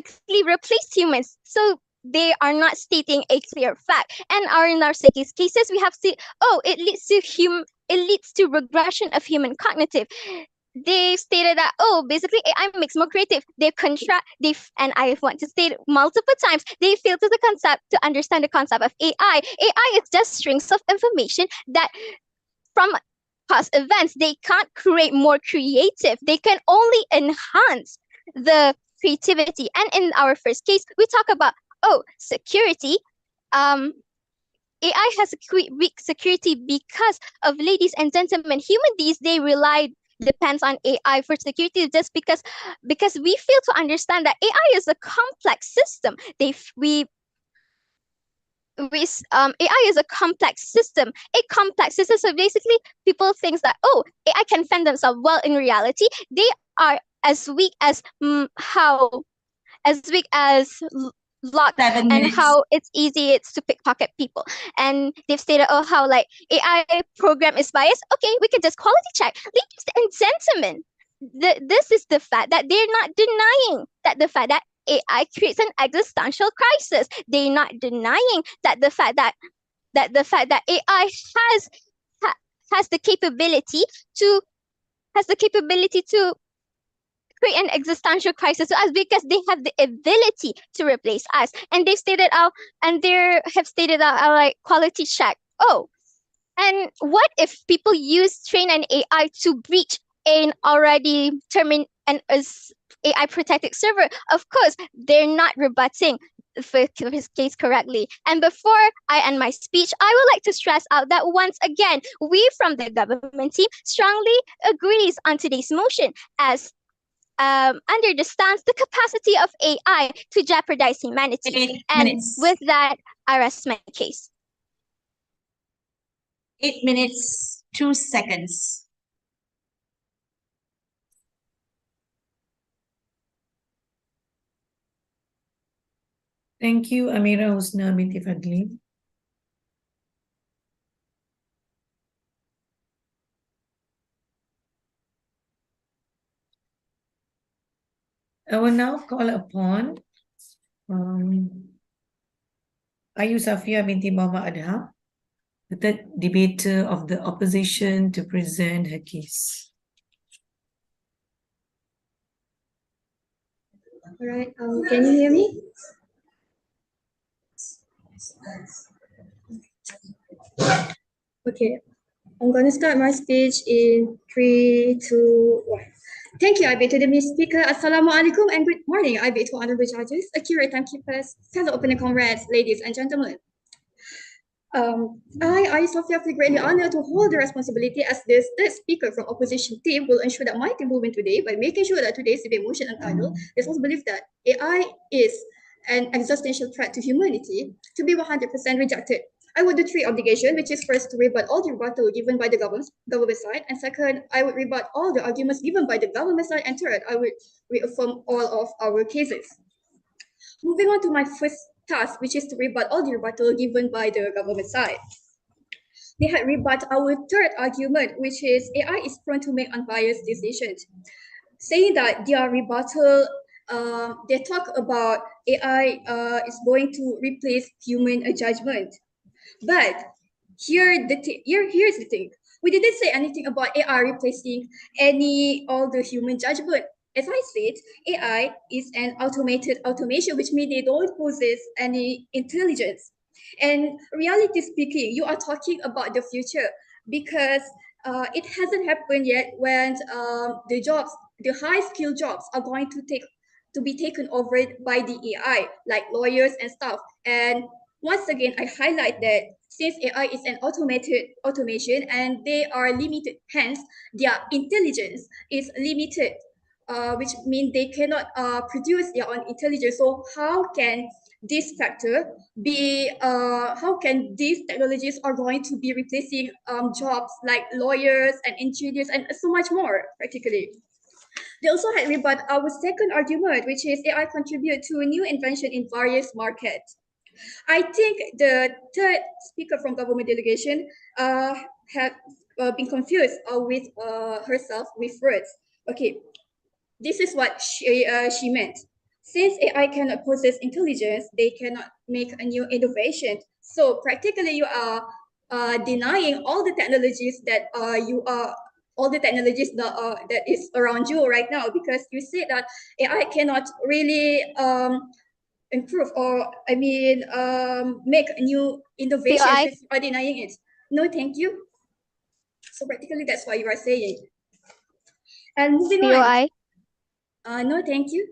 humans. So they are not stating a clear fact. And in our cases, we have seen, oh, it leads to regression of human cognitive. They stated that, oh, basically AI makes more creative. And I want to state multiple times, they fail to understand the concept of AI. AI is just strings of information that from past events, they can't create more creative. They can only enhance the creativity. And in our first case, we talk about, oh, security. AI has weak security because of, ladies and gentlemen, human these days depends on AI for security just because we fail to understand that AI is a complex system. AI is a complex system. So basically, people think that, oh, AI can fend themselves well. In reality, they are as weak as locked, 7 and minutes. how it's to pickpocket people. And they've stated, oh, how like AI program is biased. Okay, we can just quality check. Ladies and gentlemen, this is the fact that they're not denying that the fact that AI creates an existential crisis. They're not denying that the fact that AI has the capability to create an existential crisis to us, because they have the ability to replace us. And they stated like quality check. Oh, and what if people train an AI to breach an already AI protected server? Of course, they're not rebutting his case correctly. And before I end my speech, I would like to stress out that once again, we from the government team strongly agrees on today's motion, as under the stance, the capacity of AI to jeopardize humanity. 8 minutes. With that, I rest my case. 8 minutes, 2 seconds. Thank you, Amira Husna binti Fadli. I will now call upon Ayu Safia binti Muhammad Adha, the third debater of the opposition, to present her case. All right, can you hear me? Okay, I'm going to start my speech in 3, 2, 1. Thank you, IB, to the speaker. Assalamualaikum and good morning, IB, to honorable judges, accurate timekeepers, fellow opening comrades, ladies and gentlemen. I, Sophia, feel greatly honored to hold the responsibility as this speaker from opposition team will ensure that my team will win today by making sure that today's debate motion entitled is also believed that AI is an existential threat to humanity to be 100% rejected. I would do 3 obligations, which is first to rebut all the rebuttal given by the government side, and second, I would rebut all the arguments given by the government side, and third, I would reaffirm all of our cases. Moving on to my first task, which is to rebut all the rebuttal given by the government side. They had rebut our third argument, which is AI is prone to make unbiased decisions, saying that their rebuttal, they talk about AI is going to replace human judgment. But here's the thing. We didn't say anything about AI replacing all the human judgment. As I said, AI is an automation, which means they don't possess any intelligence. And reality speaking, you are talking about the future because it hasn't happened yet when the high-skilled jobs are going to be taken over by the AI, like lawyers and stuff. And once again, I highlight that since AI is an automation and they are limited, hence their intelligence is limited, which means they cannot produce their own intelligence. So how can this factor be, how can these technologies are going to be replacing jobs like lawyers and engineers and so much more, practically. They also had rebut our second argument, which is AI contribute to a new invention in various markets. I think the third speaker from government delegation had been confused with herself with words. Okay, this is what she meant. Since AI cannot possess intelligence, they cannot make a new innovation. So practically, you are denying all the technologies that that is around you right now, because you say that AI cannot really improve or make new innovations. POI. You are denying it. No, thank you. So practically, that's what you are saying. And moving on. POI. No, thank you.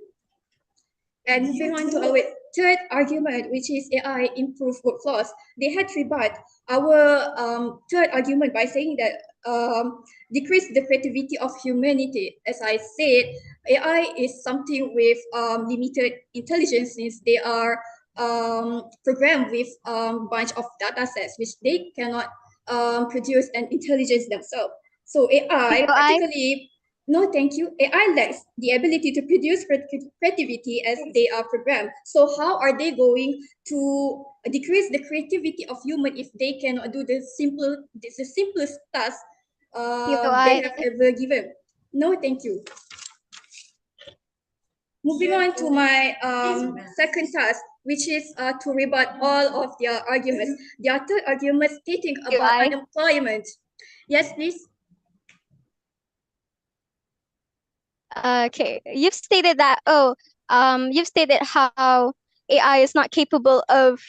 And moving on to our third argument, which is AI improve workflows. They had rebut our third argument by saying that decrease the creativity of humanity. As I said, AI is something with limited intelligence since they are programmed with bunch of data sets which they cannot produce an intelligence themselves. So AI POI. practically, no, thank you. AI lacks the ability to produce creativity as they are programmed. So how are they going to decrease the creativity of human if they cannot do the simplest task they have ever given? No, thank you. Moving on to my second task, which is to rebut all of their arguments. Their third argument stating about unemployment. Yes, please. Okay, you've stated that. You've stated how AI is not capable of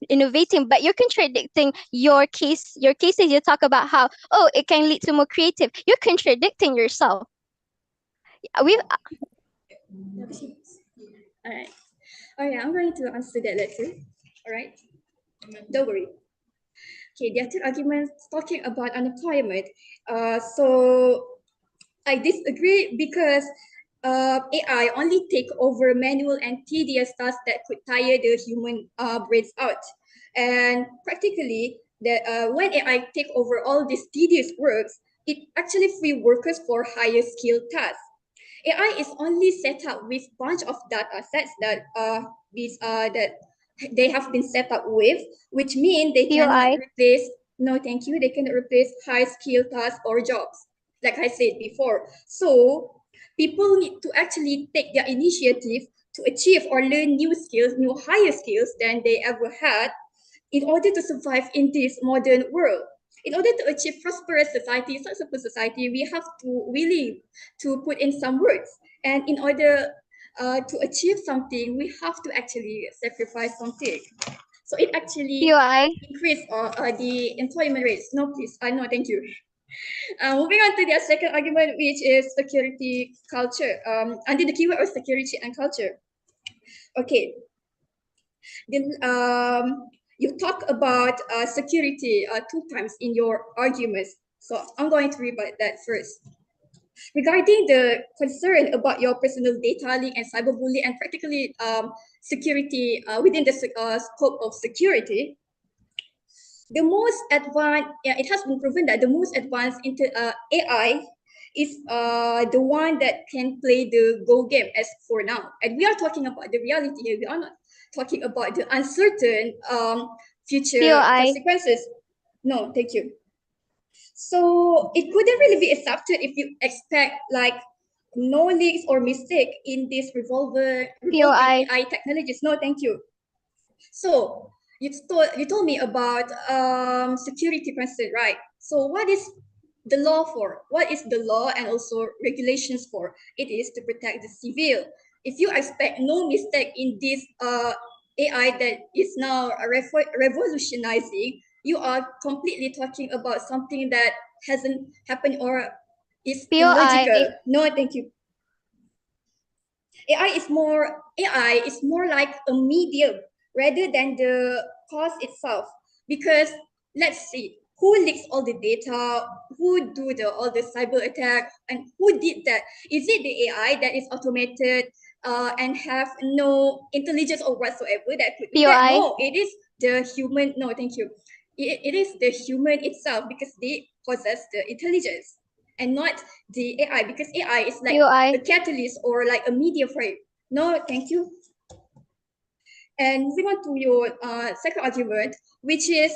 innovating, but you're contradicting your case. Your cases, you talk about how it can lead to more creative. You're contradicting yourself. All right. I'm going to answer that later. All right. Don't worry. Okay, the other argument talking about unemployment. So I disagree because AI only take over manual and tedious tasks that could tire the human brains out. And practically, when AI take over all these tedious works, it actually free workers for higher skilled tasks. AI is only set up with bunch of data sets that they have been set up with, which mean they cannot replace. No, thank you. They cannot replace high skilled tasks or jobs, like I said before. So people need to actually take their initiative to achieve or learn new skills, new higher skills than they ever had, in order to survive in this modern world. In order to achieve prosperous society, successful society, we have to willing to put in some works. And in order to achieve something, we have to actually sacrifice something. So it actually increase the employment rates. No, please. No, thank you. Moving on to their second argument, which is security culture. Under the keyword of security and culture. Okay. Then you talk about security 2 times in your arguments. So I'm going to rebut that first. Regarding the concern about your personal data leak and cyberbullying and practically security within the scope of security, the most advanced, it has been proven that the most advanced AI is the one that can play the Go game as for now. And we are talking about the reality here. We are not talking about the uncertain future POI. consequences. No, thank you. So it couldn't really be accepted if you expect like no leaks or mistake in this revolving POI. AI technologies. No, thank you. So you told me about security concern, right? So what is the law for? What is the law and also regulations for? It is to protect the civil. If you expect no mistake in this AI that is now revolutionizing, you are completely talking about something that hasn't happened or is POI. illogical. No, thank you. AI is more like a medium rather than the cause itself. Because let's see who leaks all the data, who do all the cyber attack, and who did that. Is it the AI that is automated and have no intelligence or whatsoever that could do that? POI. No, it is the human. No, thank you. It is the human itself because they possess the intelligence and not the AI, because AI is like POI. a catalyst or like a media for it. No, thank you. And moving on to your second argument, which is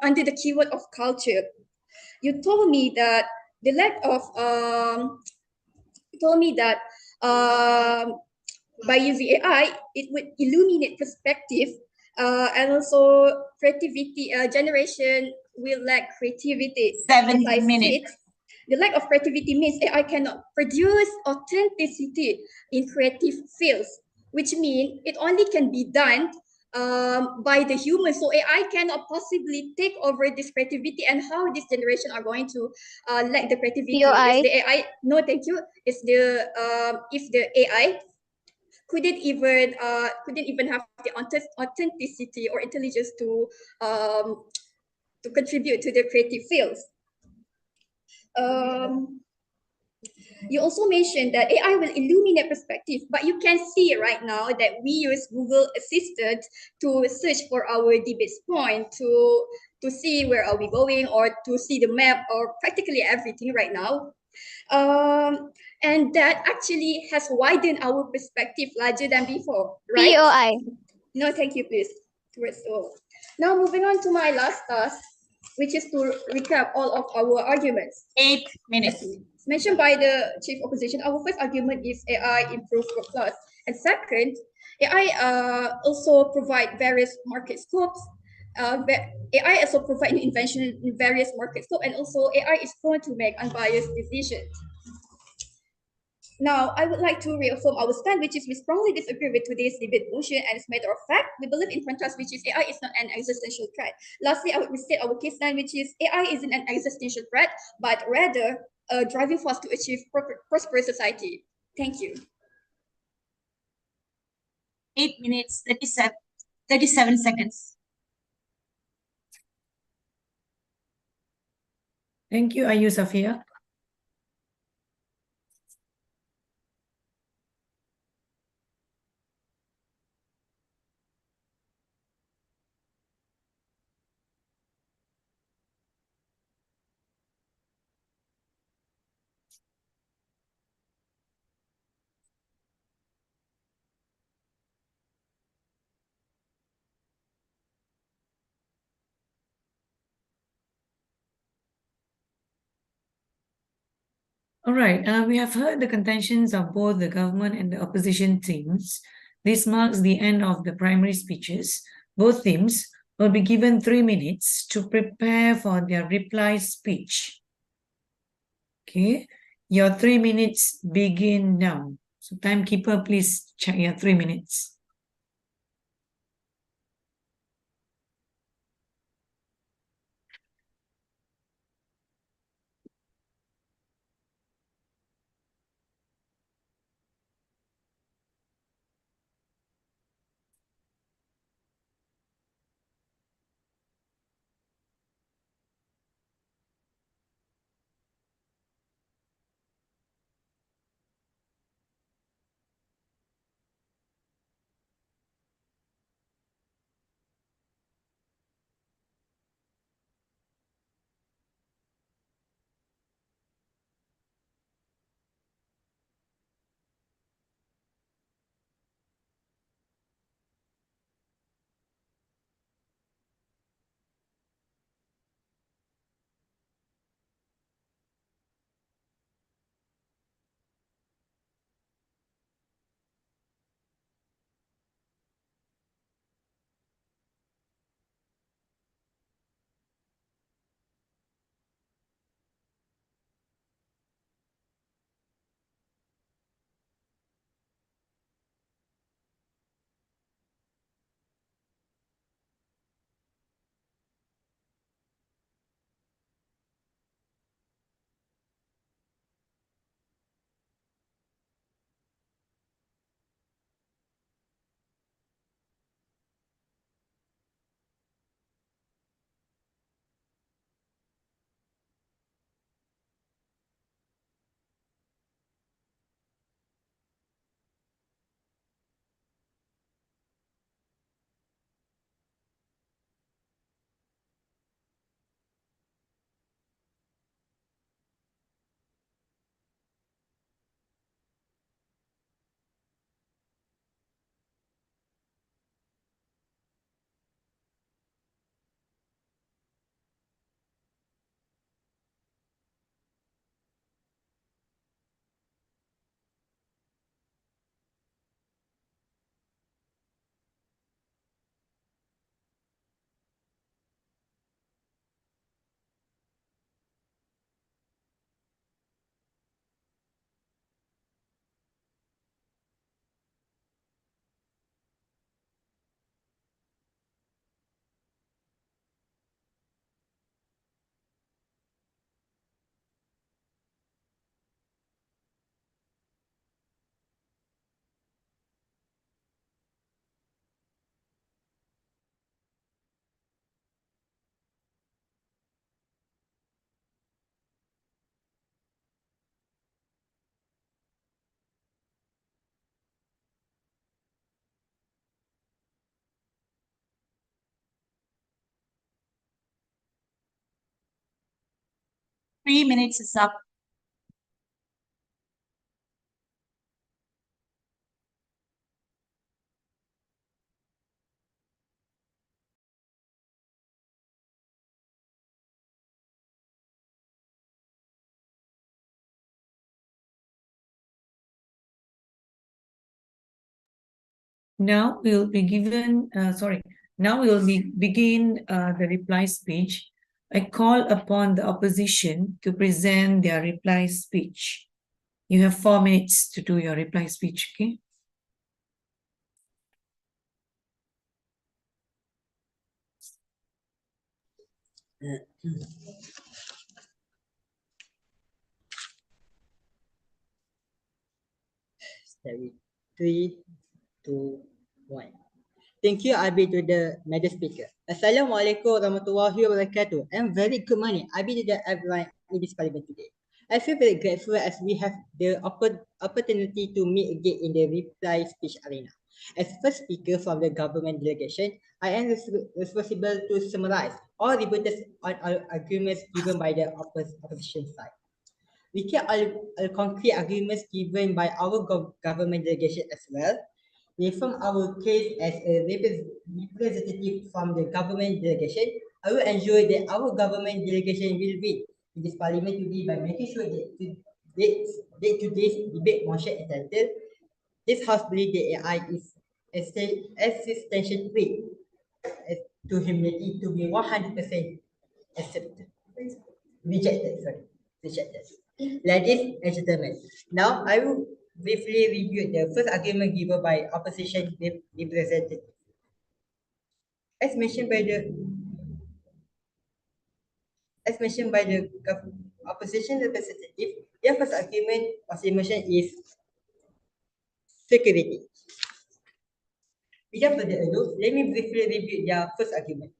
under the keyword of culture. You told me that the lack of you told me that by using AI, it would illuminate perspective and also creativity. Generation will lack creativity. 7 As I minutes. said, the lack of creativity means AI cannot produce authenticity in creative fields, which means it only can be done by the human. So AI cannot possibly take over this creativity, and how this generation are going to lack the creativity. POI. Is the AI? No, thank you. Is the if the AI couldn't even have the authenticity or intelligence to contribute to the creative fields. You also mentioned that AI will illuminate perspective, but you can see right now that we use Google Assistant to search for our debates point, to see where are we going, or to see the map, or practically everything right now. And that actually has widened our perspective larger than before, right? POI. No, thank you, please. So now moving on to my last task, which is to recap all of our arguments. 8 minutes. As mentioned by the chief opposition, our first argument is AI improve work class. And second, AI also provide various market scopes. AI also provide new invention in various market scopes, and also AI is prone to make unbiased decisions. Now, I would like to reaffirm our stand, which is we strongly disagree with today's debate motion, and as a matter of fact, we believe in contrast, which is AI is not an existential threat. Lastly, I would restate our case stand, which is AI isn't an existential threat, but rather a driving force to achieve prosperous society. Thank you. 8 minutes, 37 seconds. Thank you, Ayu Safia. All right, we have heard the contentions of both the government and the opposition teams. This marks the end of the primary speeches. Both teams will be given 3 minutes to prepare for their reply speech. Okay, your 3 minutes begin now. So timekeeper, please check your 3 minutes. 3 minutes is up. Now we'll be given, now we'll begin the reply speech. I call upon the opposition to present their reply speech. You have 4 minutes to do your reply speech, okay? Sorry. 3, 2, 1. Thank you, Abi, to the major speaker. Assalamualaikum warahmatullahi wabarakatuh. And very good morning, Abi, to the everyone in this parliament today. I feel very grateful as we have the opportunity to meet again in the reply speech arena. As first speaker from the government delegation, I am responsible to summarize all rebuttals on all arguments given by the opposition side. We get all concrete arguments given by our government delegation as well. We from our case as a representative from the government delegation. I will ensure that our government delegation will win in this parliament today by making sure that today's debate motion entitled this house believes the AI is existential threat to humanity to be 100% accepted. Rejected. Ladies and gentlemen, now I will briefly review the first argument given by opposition representative. As mentioned by the opposition representative, their first argument of emotion is security. Without further ado, let me briefly review their first argument.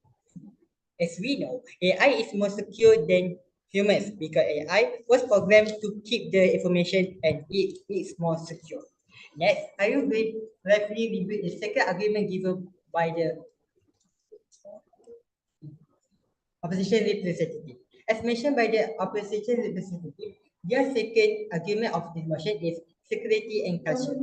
As we know, AI is more secure than humans because AI was programmed to keep the information and it is more secure. Next, I will briefly review the second argument given by the opposition representative. As mentioned by the opposition representative, their second argument of this motion is security and culture.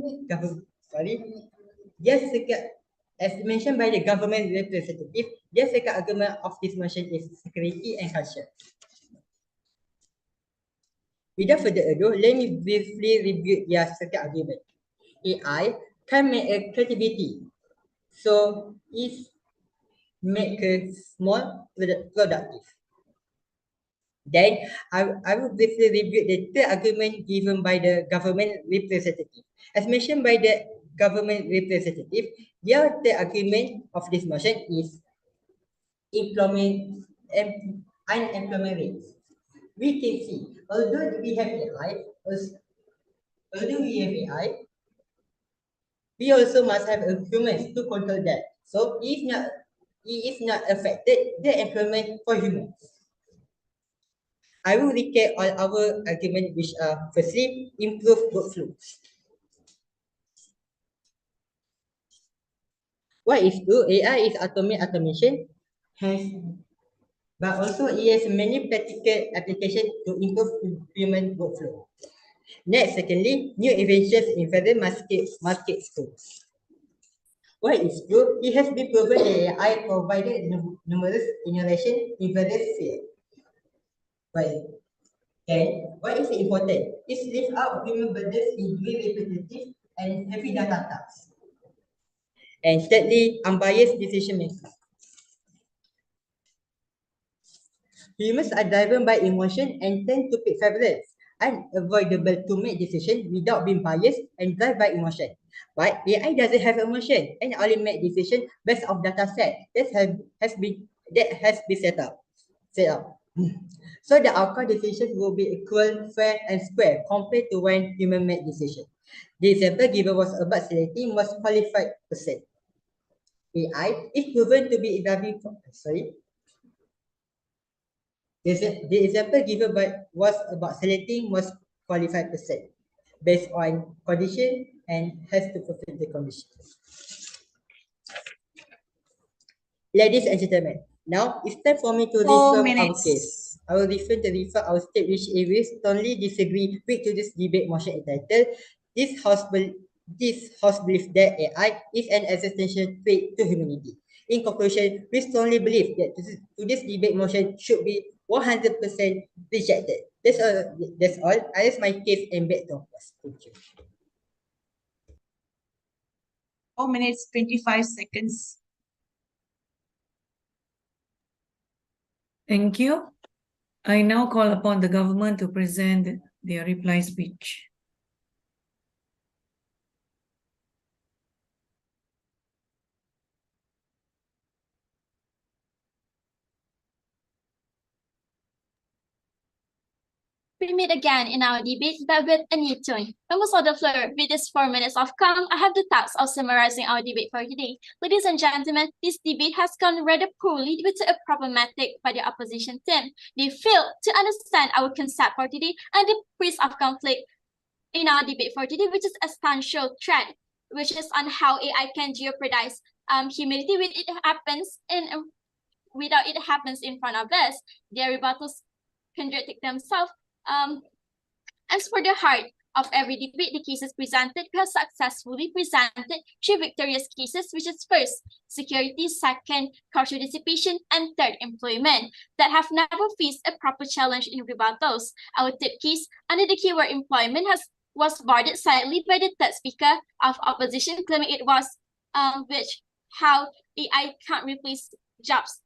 As mentioned by the government representative, their second argument of this motion is security and culture. Without further ado, let me briefly review their second argument. AI can make a creativity, so it make a small productive. Then I will briefly review the third argument given by the government representative. As mentioned by the government representative, their third argument of this motion is unemployment rates. We can see, although we have AI, we also must have humans to control that. So if not affected the employment for humans. I will recap all our arguments, which are firstly, improve workflow. What is true? AI is automation, but also it has many practical applications to improve human workflow. Next, secondly, new inventions in various market scopes. What is true? It has been proven that AI provided numerous innovations in various fields. But then, what is important? It leaves out human burdens in doing repetitive and heavy data tasks. And thirdly, unbiased decision making. Humans are driven by emotion and tend to pick favorites, unavoidable to make decisions without being biased and driven by emotion. But AI doesn't have emotion and only make decisions based on data set that has been set up. So the outcome decisions will be equal, fair, and square compared to when human made decision. The example given was about selecting most qualified person. AI is proven to be driving. The example given was about selecting most qualified person based on condition and has to fulfill the condition. Ladies and gentlemen, now it's time for me to resolve our case. I will refer our state which areas strongly disagree with to this debate motion entitled this house believes that AI is an existential threat to humanity. In conclusion, we strongly believe that today's debate motion should be 100% rejected. That's all. I raise my case and back to us. Thank you. 4 minutes, 25 seconds. Thank you. I now call upon the government to present their reply speech. We meet again in our debate, but with a new tone. Almost on the floor, with this 4 minutes of calm, I have the task of summarizing our debate for today. Ladies and gentlemen, this debate has gone rather poorly due to a problematic by the opposition team. They failed to understand our concept for today and the price of conflict in our debate for today, which is a essential threat, which is on how AI can jeopardize humanity when it happens without it happens in front of us. Their rebuttals contradict themselves. As for the heart of every debate, the cases presented, we have successfully presented 3 victorious cases, which is first, security, second, cultural dissipation, and third, employment, that have never faced a proper challenge in rebuttals. Our third case, under the keyword employment, was boarded slightly by the third speaker of opposition, claiming it was how AI can't replace jobs.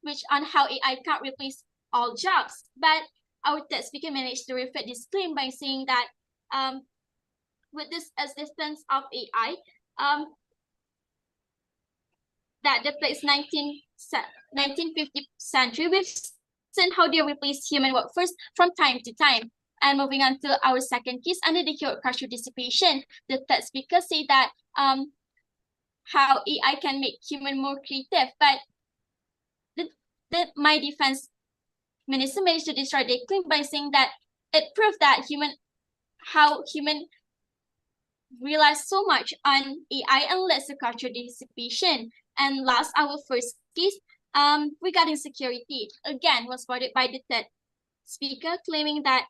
Which on how AI can't replace all jobs. But our third speaker managed to refute this claim by saying that with this assistance of AI, that the place 1950th century, we've seen how they replace human workforce from time to time. And moving on to our second case, under the keyword cultural dissipation, the third speaker said that how AI can make human more creative, but my defense minister managed to destroy their claim by saying that it proved that how human relies so much on AI and less to cultural dissipation. And last, our first case regarding security, again was voted by the third speaker, claiming that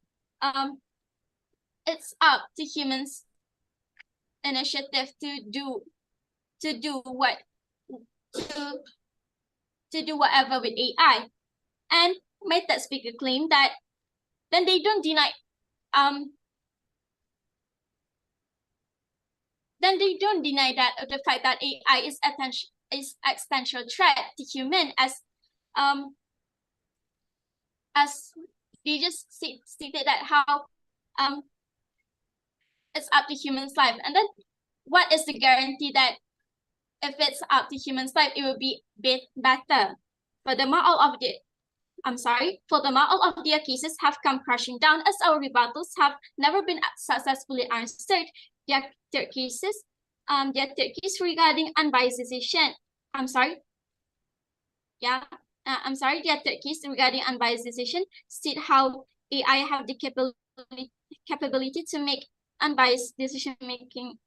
it's up to humans' initiative to do whatever with AI. And my third speaker claimed that then they don't deny that the fact that AI is existential threat to human, as they just stated that how it's up to human's life. And then what is the guarantee that if it's up to human's life, it will be better? Furthermore, all of their cases have come crashing down as our rebuttals have never been successfully answered. Their third case regarding unbiased decision. Their third case regarding unbiased decision state how AI have the capability to make unbiased decision making.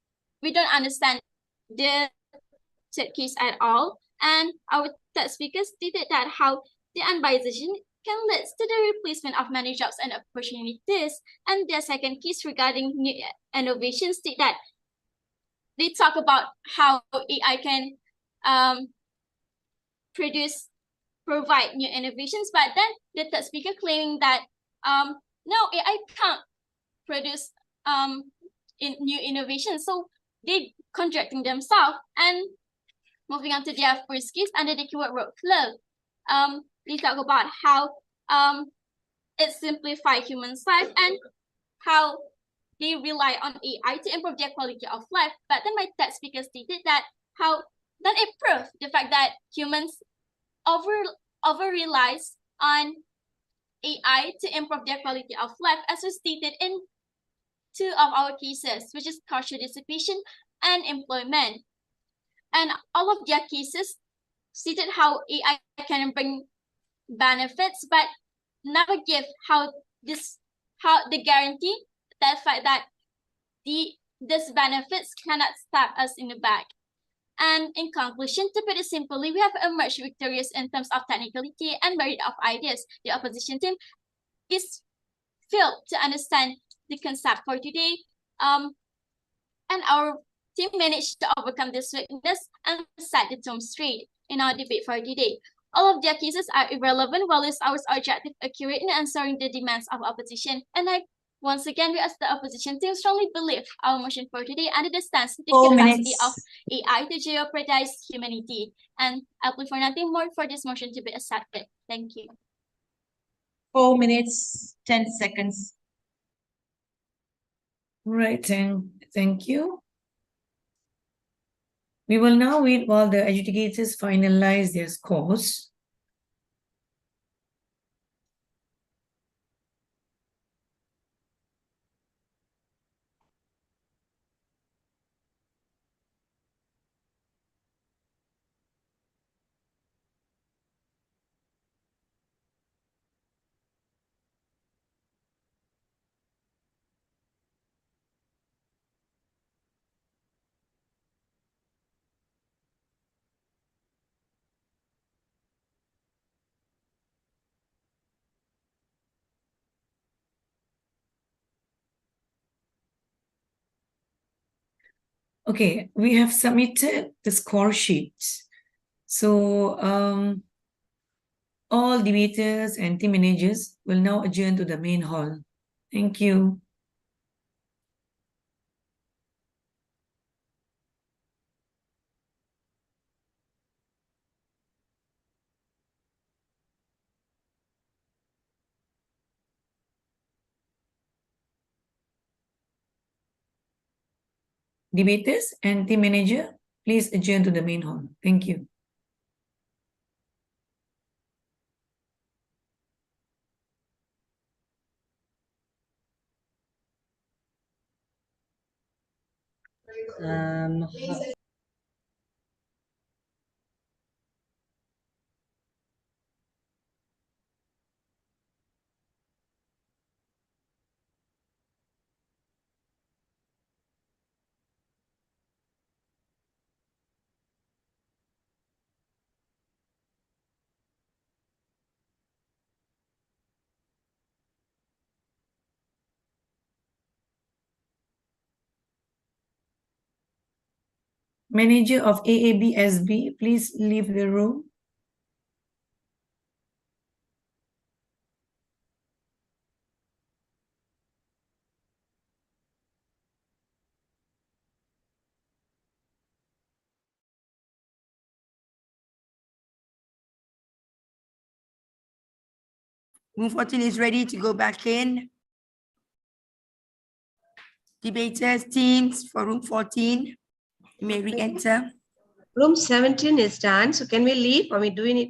We don't understand the third case at all. And our third speaker stated that how the unbiased decision can lead to the replacement of many jobs and opportunities. And their second case regarding new innovations state that they talk about how AI can provide new innovations, but then the third speaker claiming that no, AI can't produce new innovations. So they contradicting themselves. And moving on to their first case under the keyword workflow, they talk about how it simplifies humans' life and how they rely on AI to improve their quality of life. But then my third speaker stated that how then it proved the fact that humans over relies on AI to improve their quality of life, as was stated in 2 of our cases, which is cultural dissipation and employment. And all of their cases stated how AI can bring benefits, but never give how the guarantee that fact that these benefits cannot stab us in the back. And in conclusion, to put it simply, we have emerged victorious in terms of technicality and merit of ideas. The opposition team is failed to understand the concept for today, and our team managed to overcome this weakness and set the tone straight in our debate for today. All of their cases are irrelevant, while ours are objective, accurate in answering the demands of opposition. And once again, we as the opposition team strongly believe our motion for today understands the 4 capacity minutes. of AI to jeopardize humanity. And I plead for nothing more for this motion to be accepted. Thank you. 4 minutes, 10 seconds. Right, thank you. We will now wait while the adjudicators finalize their scores. Okay, we have submitted the score sheets. So all debaters and team managers will now adjourn to the main hall. Thank you. Debaters and team manager, please adjourn to the main hall. Thank you. Um, Manager of AABSB, please leave the room. Room 14 is ready to go back in. Debaters, teams for room 14, you may re-enter. Room 17 is done. So can we leave or we doing it?